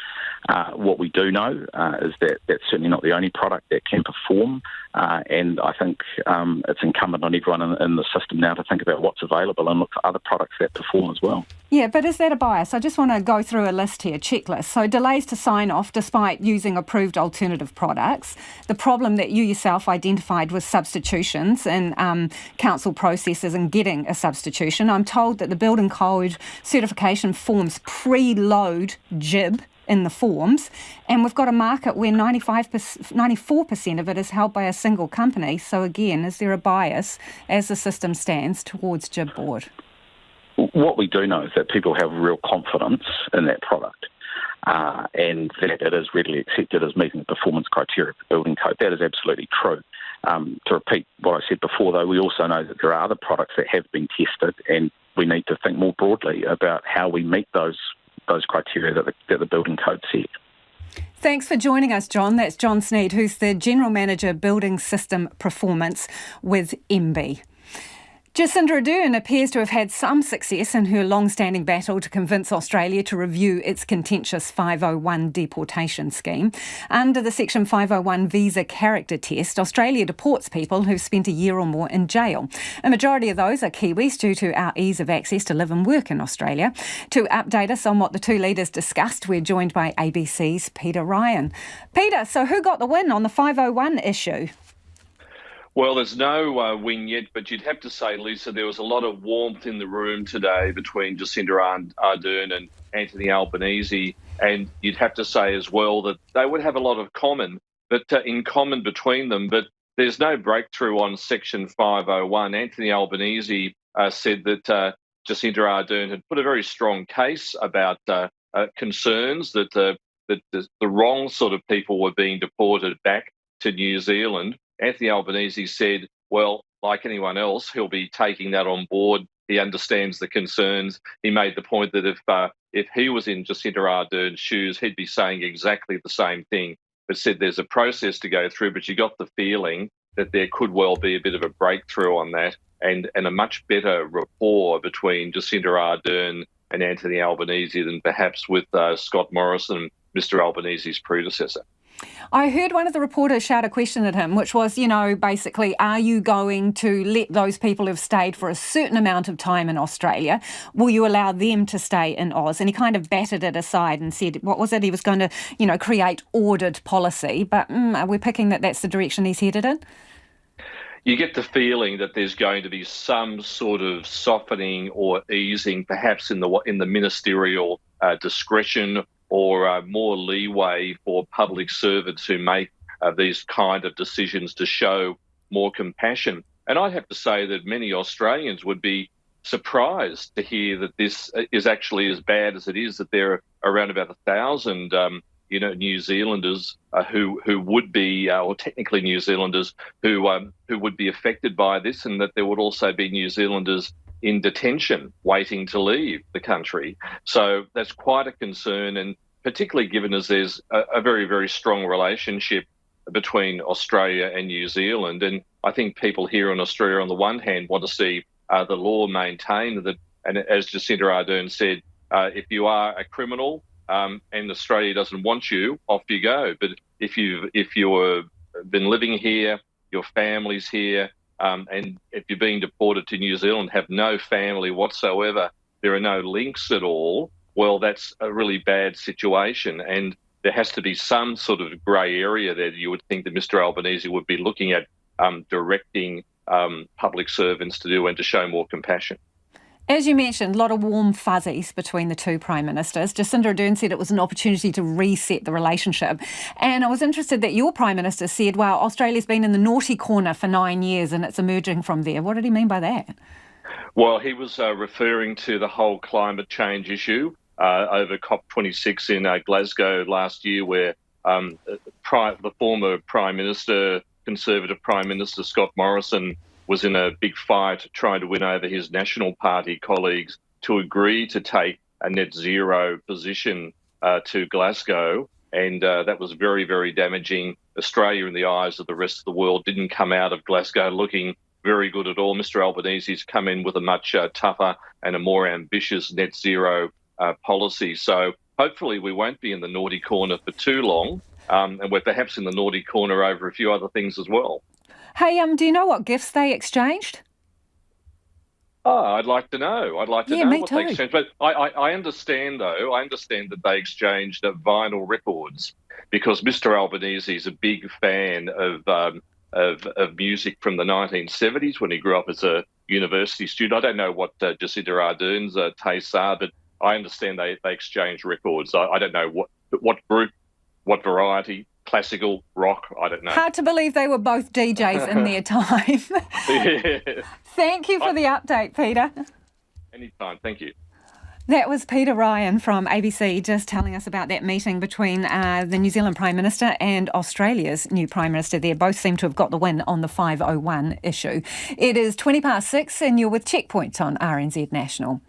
What we do know is that that's certainly not the only product that can perform, and I think it's incumbent on everyone in the system now to think about what's available and look for other products that perform as well. Yeah, but is that a bias? I just want to go through a list here, checklist. So delays to sign off despite using approved alternative products. The problem that you yourself identified was substitutions and council processes and getting a substitution. I'm told that the building code certification forms preload GIB in the forms, and we've got a market where 94% of it is held by a single company. So again, is there a bias as the system stands towards GIB board? What we do know is that people have real confidence in that product and that it is readily accepted as meeting the performance criteria of the building code. That is absolutely true. To repeat what I said before, though, we also know that there are other products that have been tested, and we need to think more broadly about how we meet those criteria that the building code set. Thanks for joining us, John. That's John Sneed, who's the General Manager Building System Performance with MBIE. Jacinda Ardern appears to have had some success in her long-standing battle to convince Australia to review its contentious 501 deportation scheme. Under the Section 501 visa character test, Australia deports people who've spent a year or more in jail. A majority of those are Kiwis due to our ease of access to live and work in Australia. To update us on what the two leaders discussed, we're joined by ABC's Peter Ryan. Peter, so who got the win on the 501 issue? Well, there's no win yet, but you'd have to say, Lisa, there was a lot of warmth in the room today between Jacinda Ardern and Anthony Albanese, and you'd have to say as well that they would have a lot of in common between them, but there's no breakthrough on Section 501. Anthony Albanese said that Jacinda Ardern had put a very strong case about concerns that the wrong sort of people were being deported back to New Zealand. Anthony Albanese said, well, like anyone else, he'll be taking that on board. He understands the concerns. He made the point that if he was in Jacinda Ardern's shoes, he'd be saying exactly the same thing, but said there's a process to go through, but you got the feeling that there could well be a bit of a breakthrough on that and a much better rapport between Jacinda Ardern and Anthony Albanese than perhaps with Scott Morrison, Mr Albanese's predecessor. I heard one of the reporters shout a question at him, which was, basically, are you going to let those people who've stayed for a certain amount of time in Australia, will you allow them to stay in Oz? And he kind of batted it aside and said, what was it? He was going to, create ordered policy. But are we picking that that's the direction he's headed in? You get the feeling that there's going to be some sort of softening or easing, perhaps in the ministerial discretion or more leeway for public servants who make these kind of decisions to show more compassion. And I'd have to say that many Australians would be surprised to hear that this is actually as bad as it is, that there are around about 1,000 New Zealanders who would be, or technically New Zealanders, who would be affected by this, and that there would also be New Zealanders in detention waiting to leave the country. So that's quite a concern, and particularly given as there's a very, very strong relationship between Australia and New Zealand. And I think people here in Australia, on the one hand, want to see the law maintained, that, and as Jacinda Ardern said, if you are a criminal and Australia doesn't want you, off you go. But if you've been living here, your family's here, and if you're being deported to New Zealand, have no family whatsoever, there are no links at all, well, that's a really bad situation. And there has to be some sort of grey area there that you would think that Mr Albanese would be looking at directing public servants to do and to show more compassion. As you mentioned, a lot of warm fuzzies between the two Prime Ministers. Jacinda Ardern said it was an opportunity to reset the relationship. And I was interested that your Prime Minister said, well, Australia's been in the naughty corner for 9 years and it's emerging from there. What did he mean by that? Well, he was referring to the whole climate change issue over COP26 in Glasgow last year, where The former Prime Minister, Conservative Prime Minister Scott Morrison, was in a big fight trying to win over his National Party colleagues to agree to take a net zero position to Glasgow. And that was very, very damaging. Australia, in the eyes of the rest of the world, didn't come out of Glasgow looking very good at all. Mr Albanese's come in with a much tougher and a more ambitious net zero policy. So hopefully we won't be in the naughty corner for too long, and we're perhaps in the naughty corner over a few other things as well. Hey, do you know what gifts they exchanged? Oh, I'd like to know. I'd like to know what they exchanged. But I understand, though, that they exchanged vinyl records because Mr Albanese is a big fan of music from the 1970s when he grew up as a university student. I don't know what Jacinda Ardern's tastes are, but I understand they exchange records. I don't know what group, what variety, classical, rock, I don't know. Hard to believe they were both DJs in their time. Yeah. Thank you for the update, Peter. Anytime, thank you. That was Peter Ryan from ABC just telling us about that meeting between the New Zealand Prime Minister and Australia's new Prime Minister there. Both seem to have got the win on the 501 issue. It is 6:20 and you're with Checkpoint on RNZ National.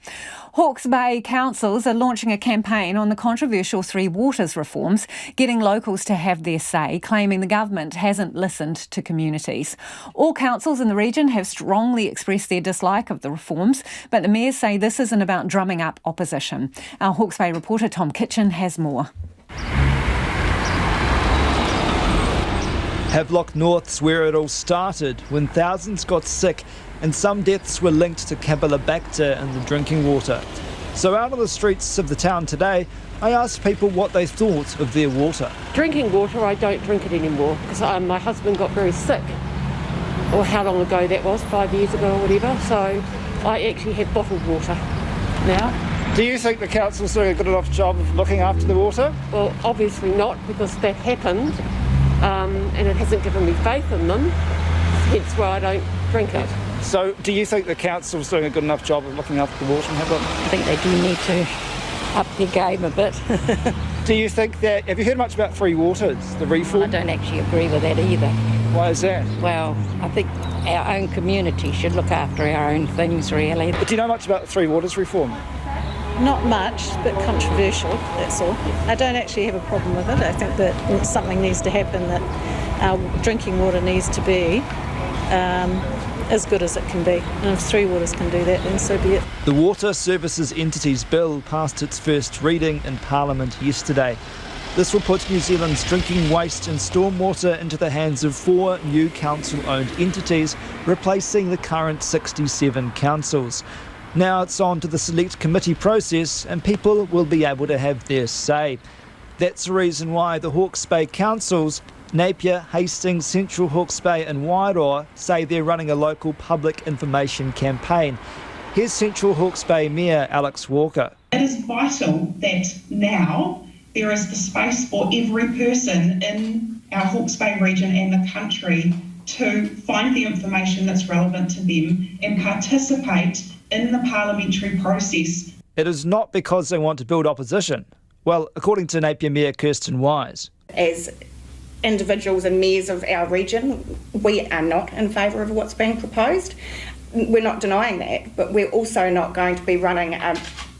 Hawke's Bay councils are launching a campaign on the controversial Three Waters reforms, getting locals to have their say, claiming the government hasn't listened to communities. All councils in the region have strongly expressed their dislike of the reforms, but the mayors say this isn't about drumming up opposition. Our Hawke's Bay reporter Tom Kitchen has more. Havelock North's where it all started, when thousands got sick and some deaths were linked to Campylobacter in the drinking water. So out on the streets of the town today, I asked people what they thought of their water. Drinking water, I don't drink it anymore because my husband got very sick, or how long ago that was, 5 years ago or whatever, so I actually have bottled water now. Do you think the council's doing a good enough job of looking after the water? Well, obviously not, because that happened and it hasn't given me faith in them, hence why I don't drink it. So do you think the council's doing a good enough job of looking after the water in Havelock? I think they do need to up their game a bit. Do you think that, have you heard much about Three Waters, the reform? I don't actually agree with that either. Why is that? Well, I think our own community should look after our own things, really. But do you know much about the Three Waters reform? Not much, but controversial, that's all. I don't actually have a problem with it. I think that something needs to happen, that our drinking water needs to be as good as it can be. And if Three Waters can do that, then so be it. The Water Services Entities Bill passed its first reading in Parliament yesterday. This will put New Zealand's drinking waste and stormwater into the hands of 4 new council-owned entities, replacing the current 67 councils. Now it's on to the select committee process and people will be able to have their say. That's the reason why the Hawke's Bay councils, Napier, Hastings, Central Hawke's Bay and Wairoa, say they're running a local public information campaign. Here's Central Hawke's Bay Mayor Alex Walker. It is vital that now there is the space for every person in our Hawke's Bay region and the country to find the information that's relevant to them and participate in the parliamentary process. It is not because they want to build opposition. Well, according to Napier Mayor Kirsten Wise. As individuals and mayors of our region, we are not in favour of what's being proposed. We're not denying that, but we're also not going to be running a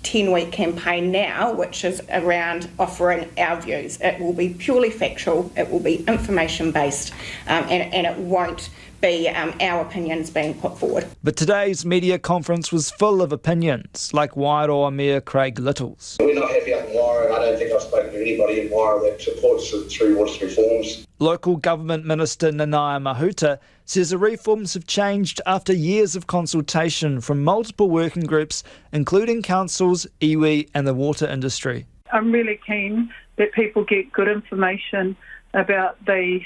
10-week campaign now, which is around offering our views. It will be purely factual, it will be information-based, and it won't be our opinions being put forward. But today's media conference was full of opinions, like Wairoa Mayor Craig Little's. We're not happy up in Wairoa, and I don't think I've spoken to anybody in Wairoa that supports the Three Waters reforms. Local Government Minister Nanaia Mahuta says the reforms have changed after years of consultation from multiple working groups, including councils, iwi and the water industry. I'm really keen that people get good information about the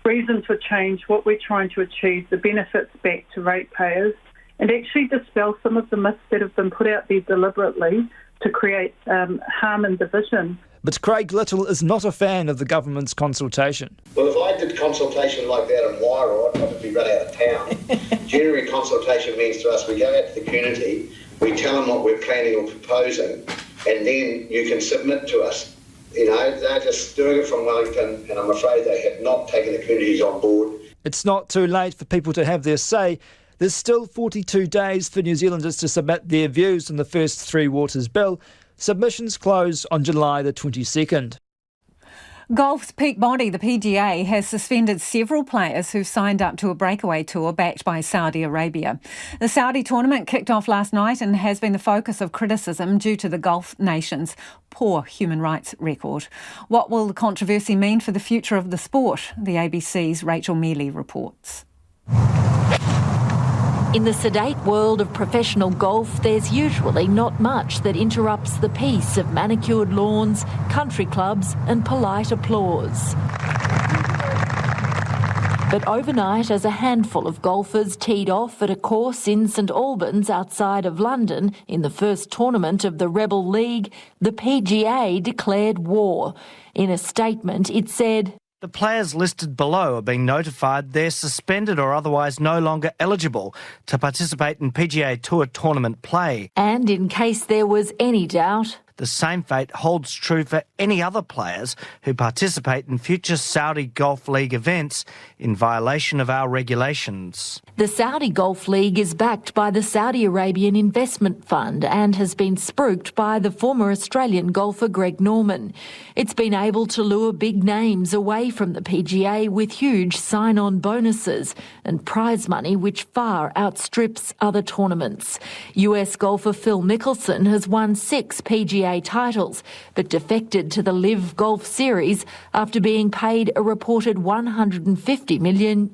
reasons for change, what we're trying to achieve, the benefits back to ratepayers, and actually dispel some of the myths that have been put out there deliberately to create harm and division. But Craig Little is not a fan of the government's consultation. Well, if I did consultation like that in Wairoa, I'd probably be run out of town. Generally, consultation means to us we go out to the community, we tell them what we're planning or proposing, and then you can submit to us You know, they're just doing it from Wellington, and I'm afraid they have not taken the communities on board. It's not too late for people to have their say. There's still 42 days for New Zealanders to submit their views on the first Three Waters bill. Submissions close on July the 22nd. Golf's peak body, the PGA, has suspended several players who've signed up to a breakaway tour backed by Saudi Arabia. The Saudi tournament kicked off last night and has been the focus of criticism due to the Gulf nation's poor human rights record. What will the controversy mean for the future of the sport? The ABC's Rachel Mealy reports. In the sedate world of professional golf, there's usually not much that interrupts the peace of manicured lawns, country clubs and polite applause. But overnight, as a handful of golfers teed off at a course in St Albans outside of London in the first tournament of the Rebel League, the PGA declared war. In a statement, it said, "The players listed below are being notified they're suspended or otherwise no longer eligible to participate in PGA Tour tournament play." And in case there was any doubt, the same fate holds true for any other players who participate in future Saudi Golf League events in violation of our regulations. The Saudi Golf League is backed by the Saudi Arabian Investment Fund and has been spruiked by the former Australian golfer Greg Norman. It's been able to lure big names away from the PGA with huge sign-on bonuses and prize money which far outstrips other tournaments. US golfer Phil Mickelson has won 6 PGA titles, but defected to the Live Golf Series after being paid a reported $150 million.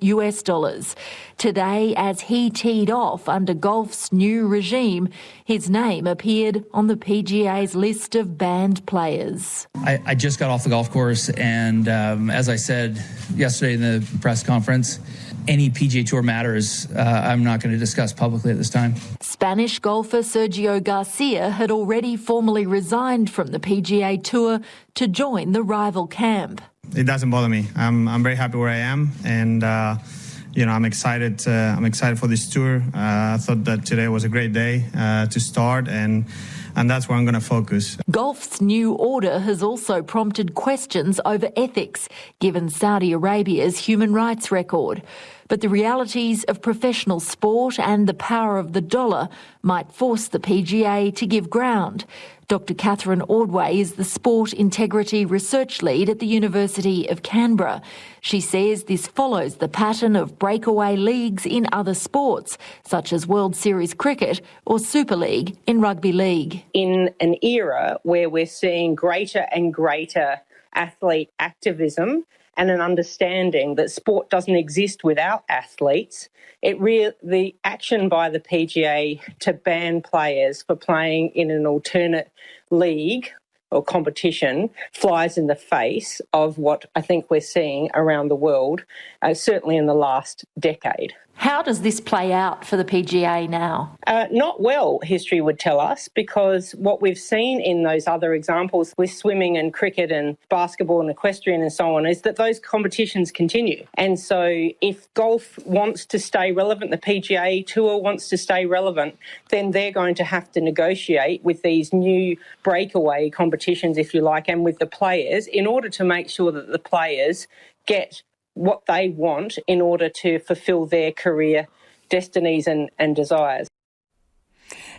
Today, as he teed off under golf's new regime, his name appeared on the PGA's list of banned players. I just got off the golf course, and as I said yesterday in the press conference, any PGA Tour matters I'm not going to discuss publicly at this time. Spanish golfer Sergio Garcia had already formally resigned from the PGA Tour to join the rival camp. It doesn't bother me. I'm very happy where I am, and I'm excited. I'm excited for this tour. I thought that today was a great day to start, and that's where I'm going to focus. Golf's new order has also prompted questions over ethics, given Saudi Arabia's human rights record. But the realities of professional sport and the power of the dollar might force the PGA to give ground. Dr. Catherine Ordway is the Sport Integrity Research Lead at the University of Canberra. She says this follows the pattern of breakaway leagues in other sports, such as World Series cricket or Super League in Rugby League. In an era where we're seeing greater and greater athlete activism and an understanding that sport doesn't exist without athletes, the action by the PGA to ban players for playing in an alternate league or competition flies in the face of what I think we're seeing around the world, certainly in the last decade. How does this play out for the PGA now? Not well, history would tell us, because what we've seen in those other examples with swimming and cricket and basketball and equestrian and so on is that those competitions continue. And so if golf wants to stay relevant, the PGA Tour wants to stay relevant, then they're going to have to negotiate with these new breakaway competitions, if you like, and with the players in order to make sure that the players get what they want in order to fulfil their career destinies and desires.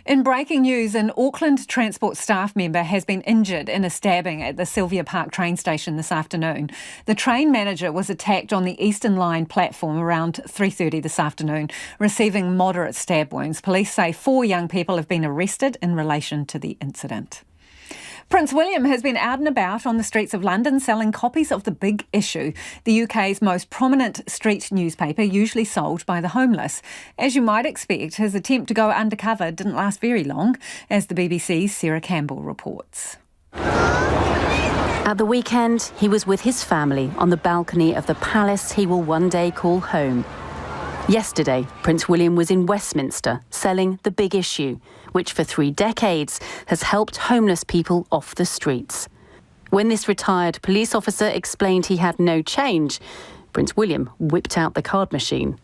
In breaking news, an Auckland Transport staff member has been injured in a stabbing at the Sylvia Park train station this afternoon. The train manager was attacked on the Eastern Line platform around 3:30 this afternoon, receiving moderate stab wounds. Police say 4 young people have been arrested in relation to the incident. Prince William has been out and about on the streets of London selling copies of The Big Issue, the UK's most prominent street newspaper, usually sold by the homeless. As you might expect, his attempt to go undercover didn't last very long, as the BBC's Sarah Campbell reports. At the weekend, he was with his family on the balcony of the palace he will one day call home. Yesterday, Prince William was in Westminster selling The Big Issue, which for 3 decades has helped homeless people off the streets. When this retired police officer explained he had no change, Prince William whipped out the card machine.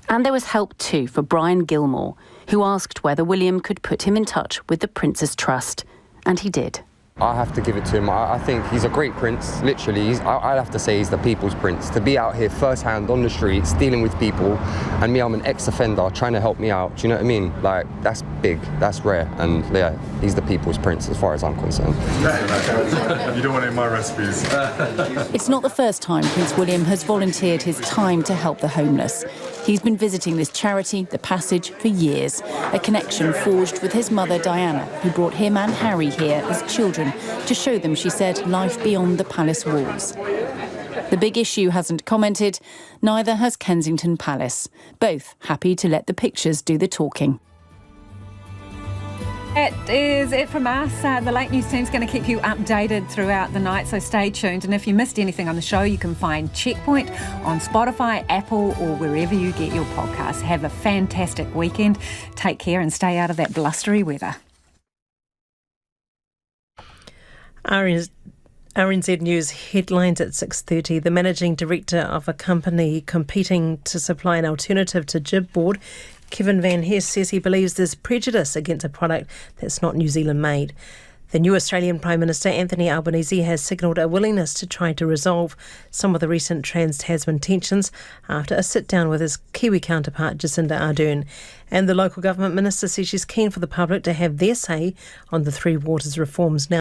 And there was help too for Brian Gilmore, who asked whether William could put him in touch with the Prince's Trust. And he did. I have to give it to him. I think he's a great prince, literally. I'd have to say he's the people's prince. To be out here first-hand on the streets, dealing with people, and me, I'm an ex-offender, trying to help me out. Do you know what I mean? Like, that's big, that's rare, and yeah, he's the people's prince as far as I'm concerned. You don't want any of my recipes. It's not the first time Prince William has volunteered his time to help the homeless. He's been visiting this charity, The Passage, for years, a connection forged with his mother Diana, who brought him and Harry here as children to show them, she said, life beyond the palace walls. The big issue hasn't commented, neither has Kensington Palace, both happy to let the pictures do the talking. That is it from us. The Late News team's going to keep you updated throughout the night, so stay tuned. And if you missed anything on the show, you can find Checkpoint on Spotify, Apple, or wherever you get your podcasts. Have a fantastic weekend. Take care and stay out of that blustery weather. RNZ News headlines at 6:30. The managing director of a company competing to supply an alternative to GIB board, Kevin Van Hess, says he believes there's prejudice against a product that's not New Zealand made. The new Australian Prime Minister Anthony Albanese has signalled a willingness to try to resolve some of the recent trans-Tasman tensions after a sit-down with his Kiwi counterpart Jacinda Ardern. And the local government minister says she's keen for the public to have their say on the Three Waters reforms now.